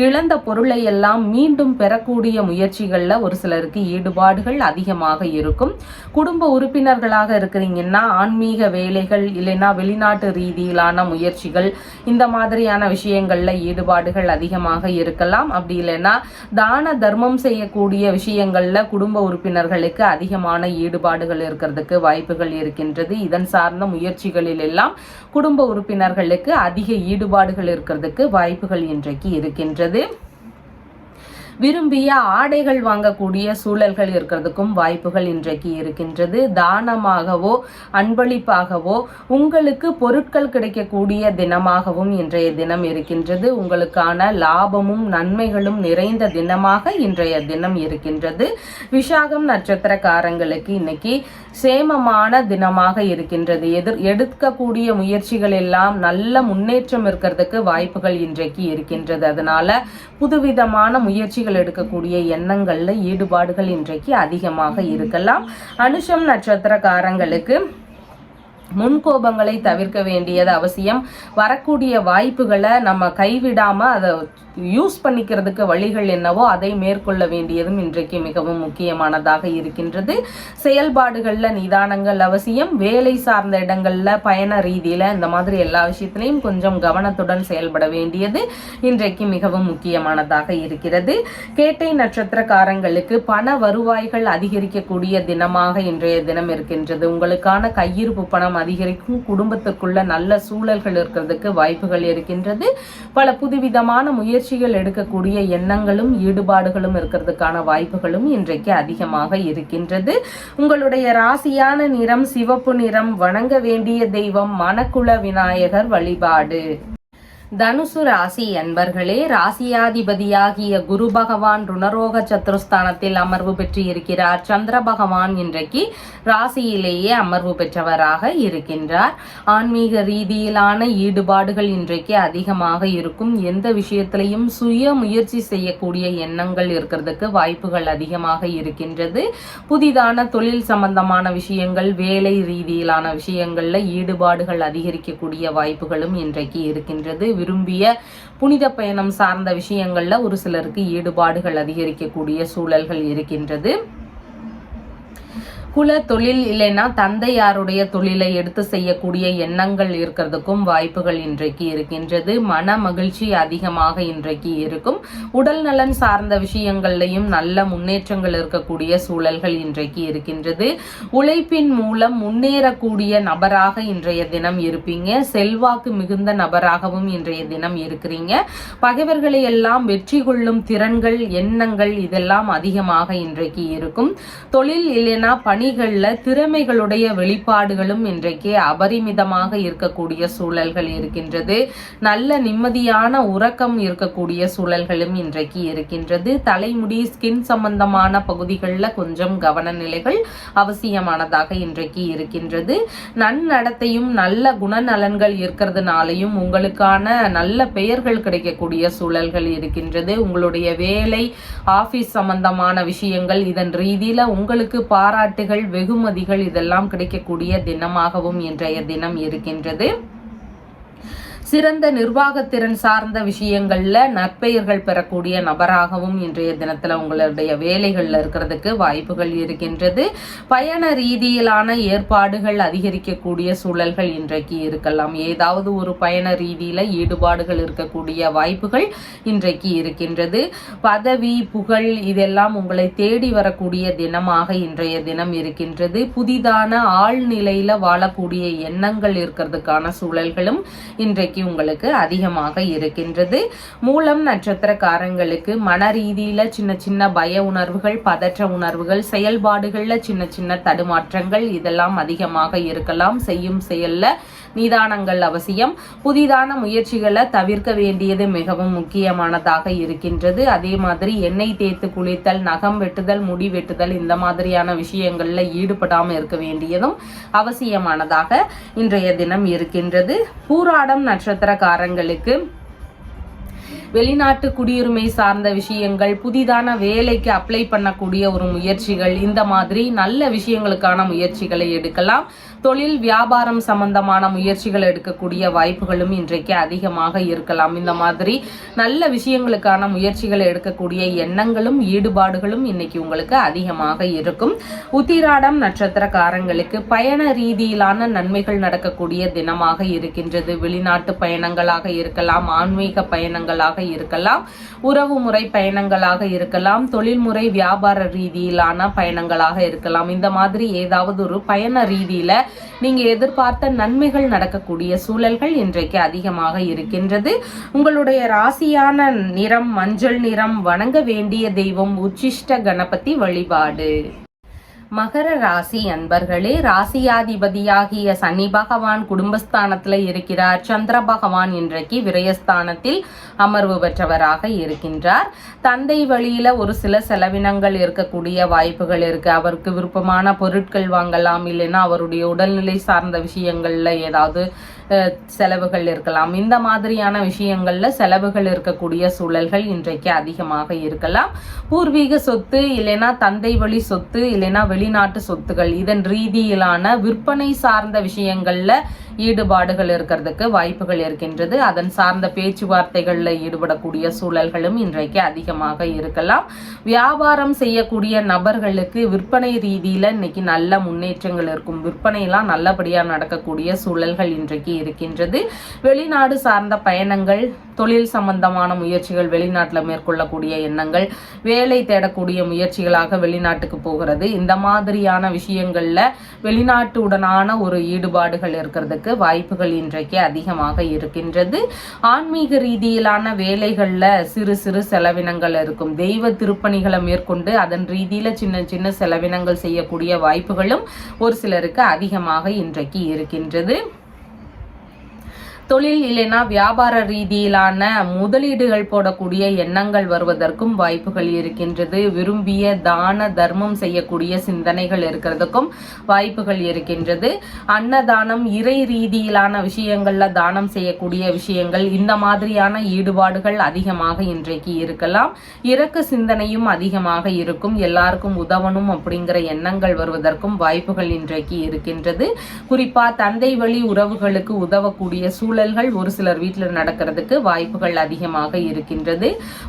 இழந்த பொருளை எல்லாம் மீண்டும் பெறக்கூடிய முயற்சிகள்ல ஒரு சிலருக்கு ஈடுபாடுகள் அதிகமாக இருக்கும். குடும்ப உறுப்பினர்களாக இருக்கிறீங்கன்னா ஆன்மீக வேலைகள், இல்லைன்னா வெளிநாட்டு ரீதியிலான முயற்சிகள், இந்த மாதிரியான விஷயங்கள்ல ஈடுபாடுகள் அதிகமாக இருக்கலாம். அப்படி இல்லைன்னா தான தர்மம் செய்யக்கூடிய விஷயங்கள்ல குடும்ப உறுப்பினர்களுக்கு அதிகமான ஈடுபாடுகள் இருக்கிறதுக்கு வாய்ப்புகள் இருக்கின்றது. இதன் சார்ந்த முயற்சிகளில் எல்லாம் குடும்ப உறுப்பினர்களுக்கு அதிக ஈடுபாடுகள் இருக்கிறதுக்கு வாய்ப்புகள் இன்றைக்கு இருக்கின்றது. விரும்பிய ஆடைகள் வாங்கக்கூடிய சூழல்கள் இருக்கிறதுக்கும் வாய்ப்புகள் இன்றைக்கு இருக்கின்றது. தானமாகவோ அன்பளிப்பாகவோ உங்களுக்கு பொருட்கள் கிடைக்கக்கூடிய தினமாகவும் இன்றைய தினம் இருக்கின்றது. உங்களுக்கான லாபமும் நன்மைகளும் நிறைந்த தினமாக இன்றைய தினம் இருக்கின்றது. விசாகம் நட்சத்திரக்காரங்களுக்கு இன்னைக்கு சேமமான தினமாக இருக்கின்றது. எடுக்கக்கூடிய முயற்சிகள் எல்லாம் நல்ல முன்னேற்றம் இருக்கிறதுக்கு வாய்ப்புகள் இன்றைக்கு இருக்கின்றது. அதனால புதுவிதமான முயற்சிகள் எடுக்கக்கூடிய எண்ணங்கள்ல ஈடுபாடுகள் இன்றைக்கு அதிகமாக இருக்கலாம். அனுஷம் நட்சத்திரக்காரங்களுக்கு முன்கோபங்களை தவிர்க்க வேண்டியது அவசியம். வரக்கூடிய வாய்ப்புகளை நம்ம கைவிடாம அதை யூஸ் பண்ணிக்கிறதுக்கு வழிகள் என்னவோ அதை மேற்கொள்ள வேண்டியதும் இன்றைக்கு மிகவும் முக்கியமானதாக இருக்கின்றது. செயல்பாடுகள்ல நிதானங்கள் அவசியம். வேலை சார்ந்த இடங்கள்ல பயண ரீதியில இந்த மாதிரி எல்லா விஷயத்திலையும் கொஞ்சம் கவனத்துடன் செயல்பட வேண்டியது இன்றைக்கு மிகவும் முக்கியமானதாக இருக்கிறது. கேட்டை நட்சத்திரக்காரங்களுக்கு பண வருவாய்கள் அதிகரிக்கக்கூடிய தினமாக இன்றைய தினம் இருக்கின்றது. உங்களுக்கான கையிருப்பு பணம் அதிகரிக்கும். குடும்பத்துக்குள்ள நல்ல சூழல்கள் இருக்கிறதுக்கு வாய்ப்புகள் இருக்கின்றது. பல புதுவிதமான முயற்சிகள் எடுக்கக்கூடிய எண்ணங்களும் ஈடுபாடுகளும் இருக்கிறதுக்கான வாய்ப்புகளும் இன்றைக்கு அதிகமாக இருக்கின்றது. உங்களுடைய ராசியான நிறம் சிவப்பு நிறம். வணங்க வேண்டிய தெய்வம் மணக்குள விநாயகர் வழிபாடு. தனுசு ராசி அன்பர்களே, ராசியாதிபதியாகிய குரு பகவான் ருணரோக சத்துருஸ்தானத்தில் அமர்வு பெற்று இருக்கிறார். சந்திர பகவான் இன்றைக்கு ராசியிலேயே அமர்வு பெற்றவராக இருக்கின்றார். ஆன்மீக ரீதியிலான ஈடுபாடுகள் இன்றைக்கு அதிகமாக இருக்கும். எந்த விஷயத்திலையும் சுய முயற்சி செய்யக்கூடிய எண்ணங்கள் இருக்கிறதுக்கு வாய்ப்புகள் அதிகமாக இருக்கின்றது. புதிதான தொழில் சம்பந்தமான விஷயங்கள், வேலை ரீதியிலான விஷயங்கள்ல ஈடுபாடுகள் அதிகரிக்கக்கூடிய வாய்ப்புகளும் இன்றைக்கு இருக்கின்றது. விரும்பிய புனித பயணம் சார்ந்த விஷயங்கள்ல ஒரு சிலருக்கு ஈடுபாடுகள் அதிகரிக்கக்கூடிய சூழல்கள் இருக்கின்றது. குல தொழில் இல்லைன்னா தந்தையாருடைய தொழிலை எடுத்து செய்யக்கூடிய எண்ணங்கள் இருக்கிறதுக்கும் வாய்ப்புகள் இன்றைக்கு இருக்கின்றது. மன மகிழ்ச்சி அதிகமாக இன்றைக்கு இருக்கும். உடல் நலன் சார்ந்த விஷயங்கள்லையும் நல்ல முன்னேற்றங்கள் இருக்கக்கூடிய சூழல்கள் இன்றைக்கு இருக்கின்றது. உழைப்பின் மூலம் முன்னேறக்கூடிய நபராக இன்றைய தினம் இருப்பீங்க. செல்வாக்கு மிகுந்த நபராகவும் இன்றைய தினம் இருக்கிறீங்க. பகைவர்களை எல்லாம் வெற்றி கொள்ளும் திறன்கள், எண்ணங்கள் இதெல்லாம் அதிகமாக இன்றைக்கு இருக்கும். தொழில் இல்லைன்னா பணிகள்ல திறமைகளுடைய வெளிப்பாடுகளும் இன்றைக்கு அபரிமிதமாக இருக்கக்கூடிய சூழல்கள் இருக்கின்றது. நல்ல நிம்மதியான உறக்கம் இருக்கக்கூடிய சூழல்களும் இன்றைக்கு இருக்கின்றது. தலைமுடி, ஸ்கின் சம்பந்தமான பகுதிகளில் கொஞ்சம் கவன நிலைகள் அவசியமானதாக இன்றைக்கு இருக்கின்றது. நன்னடத்தையும் நல்ல குணநலன்கள் இருக்கிறதுனாலையும் உங்களுக்கான நல்ல பெயர்கள் கிடைக்கக்கூடிய சூழல்கள் இருக்கின்றது. உங்களுடைய வேலை, ஆபீஸ் சம்பந்தமான விஷயங்கள் இதன் ரீதியில உங்களுக்கு பாராட்டுகள், வெகுமதிகள் இதெல்லாம் கிடைக்கக்கூடிய தினமாகவும் இன்றைய தினம் இருக்கின்றது. சிறந்த நிர்வாகத்திறன் சார்ந்த விஷயங்கள்ல நற்பெயர்கள் பெறக்கூடிய நபராகவும் இன்றைய தினத்துல உங்களுடைய வேலைகள்ல இருக்கிறதுக்கு வாய்ப்புகள் இருக்கின்றது. பயண ரீதியிலான ஏற்பாடுகள் அதிகரிக்கக்கூடிய சூழல்கள் இன்றைக்கு இருக்கலாம். ஏதாவது ஒரு பயண ரீதியில ஈடுபாடுகள் இருக்கக்கூடிய வாய்ப்புகள் இன்றைக்கு இருக்கின்றது. பதவி, புகழ் இதெல்லாம் உங்களை தேடி வரக்கூடிய தினமாக இன்றைய தினம் இருக்கின்றது. புதிதான ஆழ்நிலையில வாழக்கூடிய எண்ணங்கள் இருக்கிறதுக்கான சூழல்களும் இன்றைக்கு உங்களுக்கு அதிகமாக இருக்கின்றது. மூலம் நட்சத்திரக்காரங்களுக்கு மன ரீதியில சின்ன சின்ன பய உணர்வுகள், பதற்ற உணர்வுகள், செயல்பாடுகள்ல சின்ன சின்ன தடுமாற்றங்கள் இதெல்லாம் அதிகமாக இருக்கலாம். செய்யும் செயல்ல நிதானங்கள் அவசியம். புதிதான முயற்சிகளை தவிர்க்க வேண்டியது மிகவும் முக்கியமானதாக இருக்கின்றது. அதே மாதிரி எண்ணெய் தேய்த்து குளித்தல், நகம் வெட்டுதல், முடி வெட்டுதல் இந்த மாதிரியான விஷயங்கள்ல ஈடுபடாமல் இருக்க வேண்டியதும் அவசியமானதாக இன்றைய தினம் இருக்கின்றது. பூராடம் நட்சத்திரக்காரங்களுக்கு வெளிநாட்டு குடியுரிமை சார்ந்த விஷயங்கள், புதிதான வேலைக்கு அப்ளை பண்ணக்கூடிய ஒரு முயற்சிகள், இந்த மாதிரி நல்ல விஷயங்களுக்கான முயற்சிகளை எடுக்கலாம். தொழில் வியாபாரம் சம்பந்தமான முயற்சிகள் எடுக்கக்கூடிய வாய்ப்புகளும் இன்றைக்கு அதிகமாக இருக்கலாம். இந்த மாதிரி நல்ல விஷயங்களுக்கான முயற்சிகளை எடுக்கக்கூடிய எண்ணங்களும் ஈடுபாடுகளும் இன்னைக்கு உங்களுக்கு அதிகமாக இருக்கும். உத்திராடம் நட்சத்திரக்காரங்களுக்கு பயண ரீதியிலான நன்மைகள் நடக்கக்கூடிய தினமாக இருக்கின்றது. வெளிநாட்டு பயணங்களாக இருக்கலாம், ஆன்மீக பயணங்களாக இருக்கலாம், உறவு முறை பயணங்களாக இருக்கலாம், தொழில்முறை வியாபார ரீதியிலான பயணங்களாக இருக்கலாம். இந்த மாதிரி ஏதாவது ஒரு பயண ரீதியில நீங்க எதிர்பார்த்த நன்மைகள் நடக்கக்கூடிய சூழல்கள் இன்றைக்கு அதிகமாக இருக்கின்றது. உங்களுடைய ராசியான நிறம் மஞ்சள் நிறம். வணங்க வேண்டிய தெய்வம் உச்சிஷ்ட கணபதி வழிபாடு. மகர ராசி அன்பர்களே, ராசியாதிபதியாகிய சனி பகவான் குடும்பஸ்தானத்துல இருக்கிறார். சந்திர பகவான் இன்றைக்கு விரயஸ்தானத்தில் அமர்வு பெற்றவராக இருக்கின்றார். தந்தை வழியில ஒரு சில செலவினங்கள் இருக்கக்கூடிய வாய்ப்புகள் இருக்கு. அவருக்கு விருப்பமான பொருட்கள் வாங்கலாம், இல்லைன்னா அவருடைய உடல்நிலை சார்ந்த விஷயங்கள்ல ஏதாவது செலவுகள் இருக்கலாம். இந்த மாதிரியான விஷயங்கள்ல செலவுகள் இருக்கக்கூடிய சூழல்கள் இன்றைக்கு அதிகமாக இருக்கலாம். பூர்வீக சொத்து, இல்லைன்னா தந்தை வழி சொத்து, இல்லைன்னா வெளிநாட்டு சொத்துகள், இதன் ரீதியிலான விற்பனை சார்ந்த விஷயங்கள்ல ஈடுபாடுகள் இருக்கிறதுக்கு வாய்ப்புகள் இருக்கின்றது. அதன் சார்ந்த பேச்சுவார்த்தைகள்ல ஈடுபடக்கூடிய சூழல்களும் இன்றைக்கு அதிகமாக இருக்கலாம். வியாபாரம் செய்யக்கூடிய நபர்களுக்கு விற்பனை ரீதியில இன்னைக்கு நல்ல முன்னேற்றங்கள் இருக்கும். விற்பனை எல்லாம் நல்லபடியா நடக்கக்கூடிய சூழல்கள் இன்றைக்கு இருக்கின்றது. வெளிநாடு சார்ந்த பயணங்கள், தொழில் சம்பந்தமான முயற்சிகள், வெளிநாட்டில் மேற்கொள்ளக்கூடிய எண்ணங்கள், வேலை தேடக்கூடிய முயற்சிகளாக வெளிநாட்டுக்கு போகிறது. இந்த மாதிரியான விஷயங்கள்ல வெளிநாட்டுடனான ஒரு ஈடுபாடுகள் இருக்கிறதுக்கு வாய்ப்புகள் இன்றைக்கு அதிகமாக இருக்கின்றது. ஆன்மீக ரீதியிலான வேலைகள்ல சிறு சிறு செலவினங்கள் இருக்கும். தெய்வ திருப்பணிகளை மேற்கொண்டு அதன் ரீதியில சின்ன சின்ன செலவினங்கள் செய்யக்கூடிய வாய்ப்புகளும் ஒரு சிலருக்கு அதிகமாக இன்றைக்கு இருக்கின்றது. தொழில் இல்லைன்னா வியாபார ரீதியிலான முதலீடுகள் போடக்கூடிய எண்ணங்கள் வருவதற்கும் வாய்ப்புகள் இருக்கின்றது. விரும்பிய தான தர்மம் செய்யக்கூடிய சிந்தனைகள் இருக்கிறதுக்கும் வாய்ப்புகள் இருக்கின்றது. அன்னதானம், இறை ரீதியிலான விஷயங்கள்ல தானம் செய்யக்கூடிய விஷயங்கள், இந்த மாதிரியான ஈடுபாடுகள் அதிகமாக இன்றைக்கு இருக்கலாம். இறக்க சிந்தனையும் அதிகமாக இருக்கும். எல்லாருக்கும் உதவணும் அப்படிங்கிற எண்ணங்கள் வருவதற்கும் வாய்ப்புகள் இன்றைக்கு இருக்கின்றது. குறிப்பா தந்தை வழி உறவுகளுக்கு உதவக்கூடிய சூழல் ஒரு சிலர் வீட்டில் நடக்கிறதுக்கு வாய்ப்புகள் அதிகமாக இருக்கின்றது.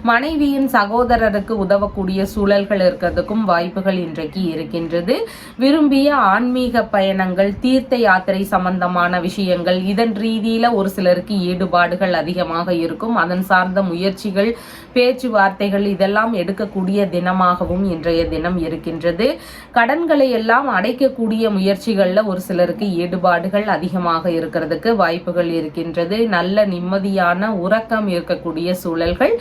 மனைவியின் சகோதரருக்கு உதவக்கூடிய சூழல்கள் இருக்கிறதுக்கும் வாய்ப்புகள் இன்றைக்கு இருக்கின்றது. விரும்பிய ஆன்மீக பயணங்கள், தீர்த்த யாத்திரை சம்பந்தமான விஷயங்கள், இதன் ரீதியில ஒரு சிலருக்கு ஈடுபாடுகள் அதிகமாக இருக்கும். அதன் சார்ந்த முயற்சிகள், பேச்சுவார்த்தைகள் இதெல்லாம் எடுக்கக்கூடிய தினமாகவும் இன்றைய தினம் இருக்கின்றது. கடன்களை எல்லாம் அடைக்கக்கூடிய முயற்சிகள்ல ஒரு சிலருக்கு ஈடுபாடுகள் அதிகமாக இருக்கிறதுக்கு வாய்ப்புகள் இருக்கின்றது. நல்ல நிம்மதியான உறக்கம் இருக்கக்கூடிய சூழல்கள்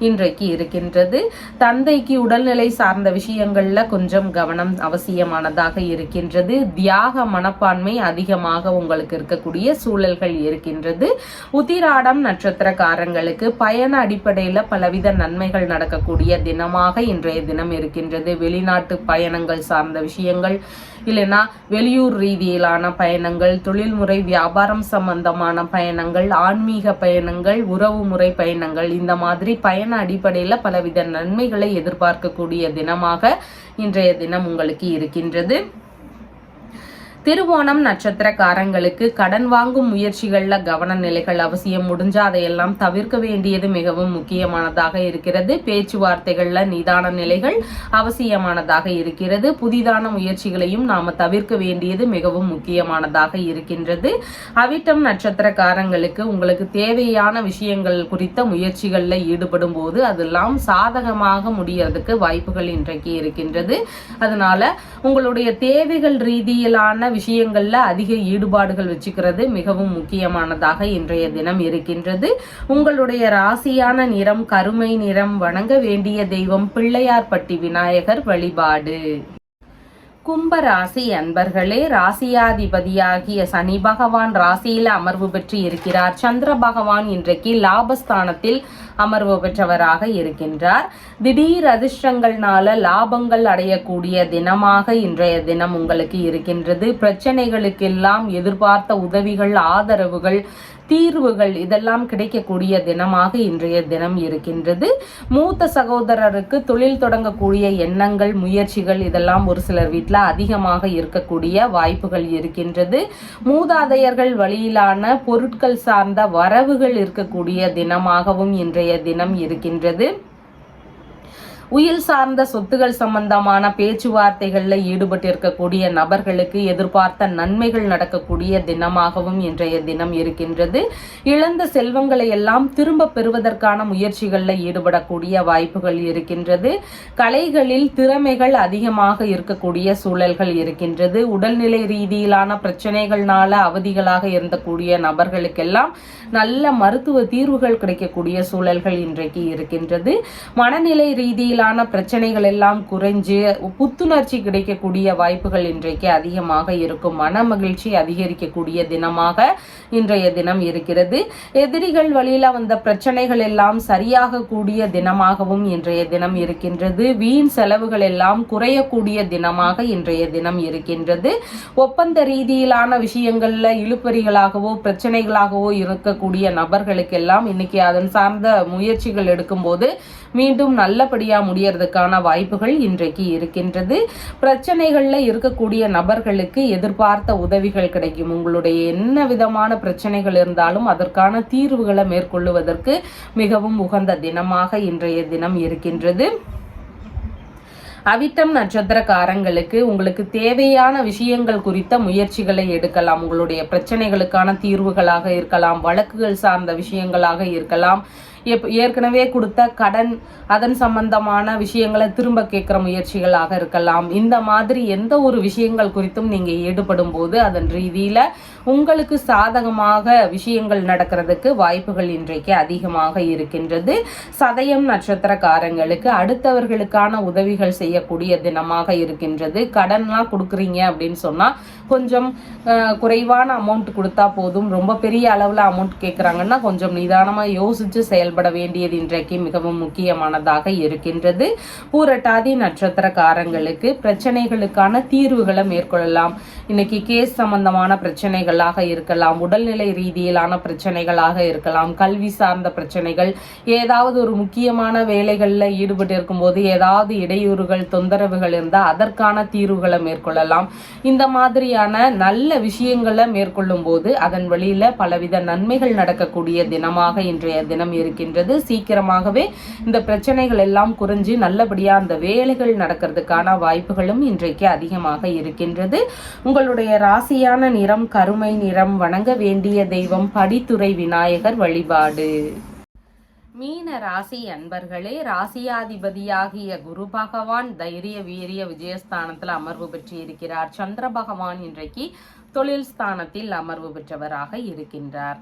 இன்றைக்கு இருக்கின்றது. தந்தைக்கு உடல்நிலை சார்ந்த விஷயங்கள்ல கொஞ்சம் கவனம் அவசியமானதாக இருக்கின்றது. தியாக மனப்பான்மை அதிகமாக உங்களுக்கு இருக்கக்கூடிய சூழல்கள் இருக்கின்றது. உத்திராடம் நட்சத்திரக்காரங்களுக்கு பயண அடிப்படையில பலவித நன்மைகள் நடக்கக்கூடிய தினமாக இன்றைய தினம் இருக்கின்றது. வெளிநாட்டு பயணங்கள் சார்ந்த விஷயங்கள், இல்லைன்னா வெளியூர் ரீதியிலான பயணங்கள், தொழில்முறை வியாபாரம் சம்பந்தமான பயணங்கள், ஆன்மீக பயணங்கள், உறவு முறை பயணங்கள், இந்த மாதிரி பயண அடிப்படையில் பலவித நன்மைகளை எதிர்பார்க்கக்கூடிய தினமாக இன்றைய தினம் உங்களுக்கு இருக்கின்றது. திருவோணம் நட்சத்திரக்காரங்களுக்கு கடன் வாங்கும் முயற்சிகள்ல கவன நிலைகள் அவசியம். முடிஞ்சா அதையெல்லாம் தவிர்க்க வேண்டியது மிகவும் முக்கியமானதாக இருக்கிறது. பேச்சுவார்த்தைகள்ல நிதான நிலைகள் அவசியமானதாக இருக்கிறது. புதிதான முயற்சிகளையும் நாம தவிர்க்க வேண்டியது மிகவும் முக்கியமானதாக இருக்கின்றது. அவிட்டம் நட்சத்திரக்காரங்களுக்கு உங்களுக்கு தேவையான விஷயங்கள் குறித்த முயற்சிகள்ல ஈடுபடும் போது அதெல்லாம் சாதகமாக முடியறதுக்கு வாய்ப்புகள் இன்றைக்கு இருக்கின்றது. அதனால உங்களுடைய தேவைகள் ரீதியிலான விஷயங்கள்ல அதிக ஈடுபாடுகள் வச்சுக்கிறது மிகவும் முக்கியமானதாக இன்றைய தினம் இருக்கின்றது. உங்களுடைய ராசியான நிறம் கருமை நிறம். வணங்க வேண்டிய தெய்வம் பிள்ளையார்பட்டி விநாயகர் வழிபாடு. கும்பராசி அன்பர்களே, ராசியாதிபதியாகிய சனி பகவான் ராசியில அமர்வு பெற்று இருக்கிறார். சந்திர பகவான் இன்றைக்கு லாபஸ்தானத்தில் அமர்வு பெற்றவராக இருக்கின்றார். திடீர் அதிர்ஷ்டங்கள்னால லாபங்கள் அடையக்கூடிய தினமாக இன்றைய தினம் உங்களுக்கு இருக்கின்றது. பிரச்சனைகளுக்கெல்லாம் எதிர்பார்த்த உதவிகள், ஆதரவுகள், தீர்வுகள் இதெல்லாம் கிடைக்கக்கூடிய தினமாக இன்றைய தினம் இருக்கின்றது. மூத்த சகோதரருக்கு தொழில் தொடங்கக்கூடிய எண்ணங்கள், முயற்சிகள் இதெல்லாம் ஒரு சிலர் வீட்டில் அதிகமாக இருக்கக்கூடிய வாய்ப்புகள் இருக்கின்றது. மூதாதையர்கள் வழியிலான பொருட்கள் சார்ந்த வரவுகள் இருக்கக்கூடிய தினமாகவும் இன்றைய தினம் இருக்கின்றது. உயில் சார்ந்த சொத்துகள் சம்பந்தமான பேச்சுவார்த்தைகள்ல ஈடுபட்டு இருக்கக்கூடிய நபர்களுக்கு எதிர்பார்த்த நன்மைகள் நடக்கக்கூடிய தினமாகவும் இன்றைய தினம் இருக்கின்றது. இழந்த செல்வங்களை எல்லாம் திரும்ப பெறுவதற்கான முயற்சிகள்ல ஈடுபடக்கூடிய வாய்ப்புகள் இருக்கின்றது. கலைகளில் திறமைகள் அதிகமாக இருக்கக்கூடிய சூழல்கள் இருக்கின்றது. உடல்நிலை ரீதியிலான பிரச்சனைகள்னால அவதிகளாக இருந்தக்கூடிய நபர்களுக்கெல்லாம் நல்ல மருத்துவ தீர்வுகள் கிடைக்கக்கூடிய சூழல்கள் இன்றைக்கு இருக்கின்றது. மனநிலை ரீதியிலான பிரச்சனைகள் எல்லாம் குறைஞ்சு புத்துணர்ச்சி கிடைக்கக்கூடிய வாய்ப்புகள் இன்றைக்கு அதிகமாக இருக்கும். மன மகிழ்ச்சி அதிகரிக்கக்கூடிய தினமாக இன்றைய தினம் இருக்கிறது. எதிரிகள் வழியில வந்த பிரச்சனைகள் எல்லாம் சரியாக கூடிய தினமாகவும் இன்றைய தினம் இருக்கின்றது. வீண் செலவுகள் எல்லாம் குறையக்கூடிய தினமாக இன்றைய தினம் இருக்கின்றது. ஒப்பந்த ரீதியிலான விஷயங்கள்ல இழுபறிகளாகவோ பிரச்சனைகளாகவோ இருக்கக்கூடிய நபர்களுக்கெல்லாம் இன்னைக்கு அதன் சார்ந்த முயற்சிகள் எடுக்கும்போது மீண்டும் நல்லபடியா முடியறதுக்கான வாய்ப்புகள் இன்றைக்கு இருக்கின்றது. பிரச்சனைகள்ல இருக்கக்கூடிய நபர்களுக்கு எதிர்பார்த்த உதவிகள் கிடைக்கும். உங்களுடைய என்ன விதமான பிரச்சனைகள் இருந்தாலும் அதற்கான தீர்வுகளை மேற்கொள்ளுவதற்கு மிகவும் உகந்த தினமாக இன்றைய தினம் இருக்கின்றது. அவிட்டம் நட்சத்திரக்காரங்களுக்கு உங்களுக்கு தேவையான விஷயங்கள் குறித்த முயற்சிகளை எடுக்கலாம். உங்களுடைய பிரச்சனைகளுக்கான தீர்வுகளாக இருக்கலாம், வழக்குகள் சார்ந்த விஷயங்களாக இருக்கலாம், ஏற்கனவே கொடுத்த கடன் அதன் சம்பந்தமான விஷயங்களை திரும்ப கேட்கிற முயற்சிகளாக இருக்கலாம். இந்த மாதிரி எந்த ஒரு விஷயங்கள் குறித்தும் நீங்க ஈடுபடும் போது அதன் ரீதியில உங்களுக்கு சாதகமாக விஷயங்கள் நடக்கிறதுக்கு வாய்ப்புகள் இன்றைக்கு அதிகமாக இருக்கின்றது. சதயம் நட்சத்திரக்காரங்களுக்கு அடுத்தவர்களுக்கான உதவிகள் செய்யக்கூடிய தினமாக இருக்கின்றது. கடன்லாம் கொடுக்குறீங்க அப்படின்னு சொன்னா கொஞ்சம் குறைவான அமௌண்ட் கொடுத்தா போதும். ரொம்ப பெரிய அளவுல அமௌண்ட் கேட்குறாங்கன்னா கொஞ்சம் நிதானமா யோசிச்சு செயல்பட வேண்டியது இன்றைக்கு மிகவும் முக்கியமானதாக இருக்கின்றது. பூரட்டாதி நட்சத்திரக்காரங்களுக்கு பிரச்சனைகளுக்கான தீர்வுகளை மேற்கொள்ளலாம். இன்னைக்கு கேஸ் சம்பந்தமான பிரச்சனைகளாக இருக்கலாம், உடல்நிலை ரீதியிலான பிரச்சனைகளாக இருக்கலாம், கல்வி சார்ந்த பிரச்சனைகள், ஏதாவது ஒரு முக்கியமான வேலைகள்ல ஈடுபட்டு இருக்கும் போது ஏதாவது இடையூறுகள் தொந்தரவுகள் இருந்தால் அதற்கான தீர்வுகளை மேற்கொள்ளலாம். இந்த மாதிரியான நல்ல விஷயங்களை மேற்கொள்ளும் போது அதன் வழியில பலவித நன்மைகள் நடக்கக்கூடிய தினமாக இன்றைய தினம் இருக்கின்றது. சீக்கிரமாகவே இந்த பிரச்சனைகள் எல்லாம் குறைஞ்சு நல்லபடியா அந்த வேலைகள் நடக்கிறதுக்கான வாய்ப்புகளும் இன்றைக்கு அதிகமாக இருக்கின்றது. உங்களுடைய ராசியான நிறம் கருமை நிறம். வணங்க வேண்டிய தெய்வம் படித்துறை விநாயகர் வழிபாடு. மீன ராசி அன்பர்களே, ராசியாதிபதியாகிய குரு பகவான் தைரிய வீரிய விஜயஸ்தானத்தில் அமர்வு பெற்று இருக்கிறார். சந்திர பகவான் இன்றைக்கு தொழில் ஸ்தானத்தில் அமர்வு பெற்றவராக இருக்கின்றார்.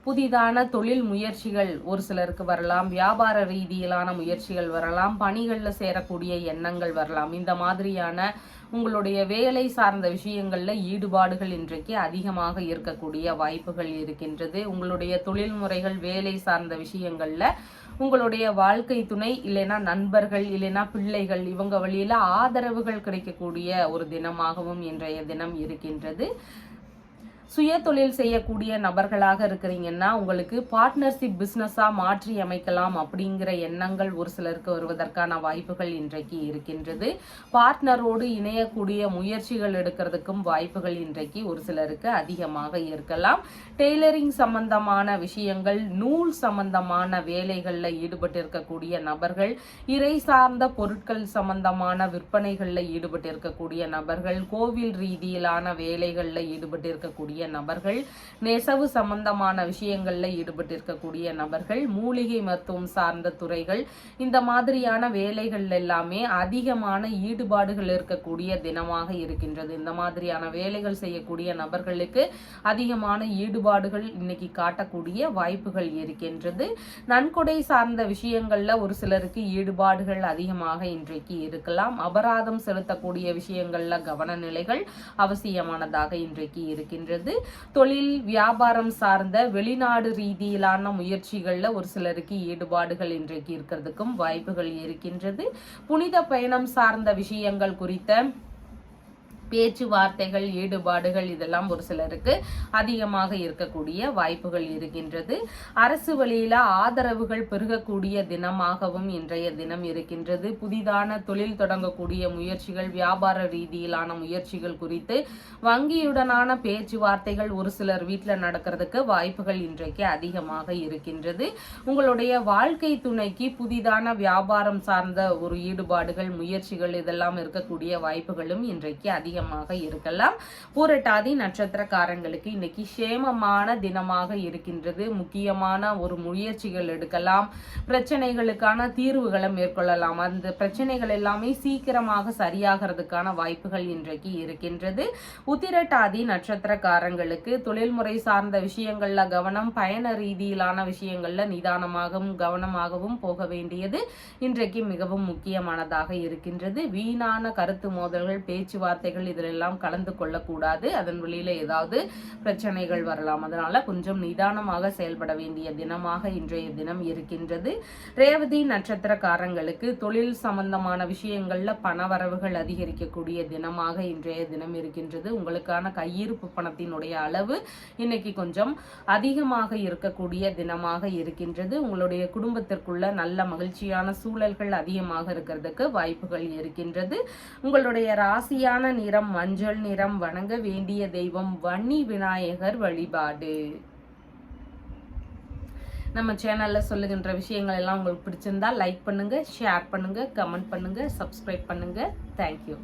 புதிதான தொழில் முயற்சிகள் ஒரு சிலருக்கு வரலாம், வியாபார ரீதியிலான முயற்சிகள் வரலாம், பணிகளில் சேரக்கூடிய எண்ணங்கள் வரலாம். இந்த மாதிரியான உங்களுடைய வேலை சார்ந்த விஷயங்கள்ல ஈடுபாடுகள் இன்றைக்கு அதிகமாக இருக்கக்கூடிய வாய்ப்புகள் இருக்கின்றது. உங்களுடைய தொழில் முறைகள் வேலை சார்ந்த விஷயங்கள்ல உங்களுடைய வாழ்க்கை துணை இல்லைன்னா நண்பர்கள் இல்லைன்னா பிள்ளைகள் இவங்க வழியில ஆதரவுகள் கிடைக்கக்கூடிய ஒரு தினமாகவும் இன்றைய தினம் இருக்கின்றது. சுய தொழில் செய்யக்கூடிய நபர்களாக இருக்கிறீங்கன்னா உங்களுக்கு பார்ட்னர்ஷிப் பிஸ்னஸா மாற்றி அமைக்கலாம் அப்படிங்கிற எண்ணங்கள் ஒரு சிலருக்கு வருவதற்கான வாய்ப்புகள் இன்றைக்கு இருக்கின்றது. பார்ட்னரோடு இணையக்கூடிய முயற்சிகள் எடுக்கிறதுக்கும் வாய்ப்புகள் இன்றைக்கு ஒரு சிலருக்கு அதிகமாக இருக்கலாம். டெய்லரிங் சம்பந்தமான விஷயங்கள், நூல் சம்பந்தமான வேலைகள்ல ஈடுபட்டு இருக்கக்கூடிய நபர்கள், இறை சார்ந்த பொருட்கள் சம்பந்தமான விற்பனைகள்ல ஈடுபட்டு இருக்கக்கூடிய நபர்கள், கோவில் ரீதியிலான வேலைகள்ல ஈடுபட்டு இருக்கக்கூடிய நபர்கள், நெசவு சம்பந்தமான விஷயங்கள்ல ஈடுபட்டு இருக்கக்கூடிய நபர்கள், மூலிகை மருத்துவம் சார்ந்த துறைகள், இந்த மாதிரியான வேலைகள் எல்லாமே அதிகமான ஈடுபாடுகள் இருக்கக்கூடிய தினமாக இருக்கின்றது. இந்த மாதிரியான வேலைகள் செய்யக்கூடிய நபர்களுக்கு அதிகமான ஈடுபாடுகள் இன்னைக்கு காட்டக்கூடிய வாய்ப்புகள் இருக்கின்றது. நன்கொடை சார்ந்த விஷயங்கள்ல ஒரு சிலருக்கு ஈடுபாடுகள் அதிகமாக இன்றைக்கு இருக்கலாம். அபராதம் செலுத்தக்கூடிய விஷயங்கள்ல கவன நிலைகள் அவசியமானதாக இன்றைக்கு இருக்கின்றது. தொழில் வியாபாரம் சார்ந்த வெளிநாடு ரீதியிலான முயற்சிகள்ல ஒரு சிலருக்கு ஈடுபாடுகள் இன்றைக்கு இருக்கிறதுக்கும் வாய்ப்புகள் இருக்கின்றது. புனித பயணம் சார்ந்த விஷயங்கள் குறித்த பேச்சுவார்த்தைகள், ஈடுபாடுகள் இதெல்லாம் ஒரு சிலருக்கு அதிகமாக இருக்கக்கூடிய வாய்ப்புகள் இருக்கின்றது. அரசு வழியில ஆதரவுகள் பெருகக்கூடிய தினமாகவும் இன்றைய தினம் இருக்கின்றது. புதிதான தொழில் தொடங்கக்கூடிய முயற்சிகள், வியாபார ரீதியிலான முயற்சிகள் குறித்து வங்கியுடனான பேச்சுவார்த்தைகள் ஒரு சிலர் வீட்டில் நடக்கிறதுக்கு வாய்ப்புகள் இன்றைக்கு அதிகமாக இருக்கின்றது. உங்களுடைய வாழ்க்கை துணைக்கு புதிதான வியாபாரம் சார்ந்த ஒரு ஈடுபாடுகள், முயற்சிகள் இதெல்லாம் இருக்கக்கூடிய வாய்ப்புகளும் இன்றைக்கு அதிகமாக இருக்கலாம். பூரட்டாதி நட்சத்திரக்காரங்களுக்கு இன்னைக்கு சேமமான தினமாக இருக்கின்றது. முக்கியமான ஒரு முயற்சிகள் எடுக்கலாம், பிரச்சனைகளுக்கான தீர்வுகளை மேற்கொள்ளலாம். அந்த பிரச்சனைகள் எல்லாமே சீக்கிரமாக சரியாகிறதுக்கான வாய்ப்புகள் இன்றைக்கு இருக்கின்றது. உத்திரட்டாதி நட்சத்திரக்காரங்களுக்கு தொழில்முறை சார்ந்த விஷயங்கள்ல கவனம், பயண ரீதியிலான விஷயங்கள்ல நிதானமாகவும் கவனமாகவும் போக வேண்டியது இன்றைக்கு மிகவும் முக்கியமானதாக இருக்கின்றது. வீணான கருத்து மோதல்கள், பேச்சுவார்த்தைகள் இதிலெல்லாம் கலந்து கொள்ளக்கூடாது. அதன் வழியில ஏதாவது பிரச்சனைகள் வரலாம். அதனால கொஞ்சம் நிதானமாக செயல்பட வேண்டிய தினமாக இன்றைய தினம் இருக்கின்றது. ரேவதி நட்சத்திரக்காரங்களுக்கு தொழில் சம்பந்தமான விஷயங்கள்ல பணவரவுகள் அதிகரிக்கக்கூடிய தினமாக இன்றைய தினம் இருக்கின்றது. உங்களுக்கான கையிருப்பு பணத்தினுடைய அளவு இன்னைக்கு கொஞ்சம் அதிகமாக இருக்கக்கூடிய தினமாக இருக்கின்றது. உங்களுடைய குடும்பத்திற்குள்ள நல்ல மகிழ்ச்சியான சூழல்கள் அதிகமாக இருக்கிறதுக்கு வாய்ப்புகள் இருக்கின்றது. உங்களுடைய ராசியான நிறம் மஞ்சள் நிறம். வணங்க வேண்டிய தெய்வம் வன்னி விநாயகர் வழிபாடு. நம்ம சேனல்ல சொல்லுகின்ற விஷயங்கள் எல்லாம் உங்களுக்கு பிடிச்சிருந்தா லைக் பண்ணுங்க, ஷேர் பண்ணுங்க, கமெண்ட் பண்ணுங்க, சப்ஸ்கிரைப் பண்ணுங்க. தேங்க்யூ.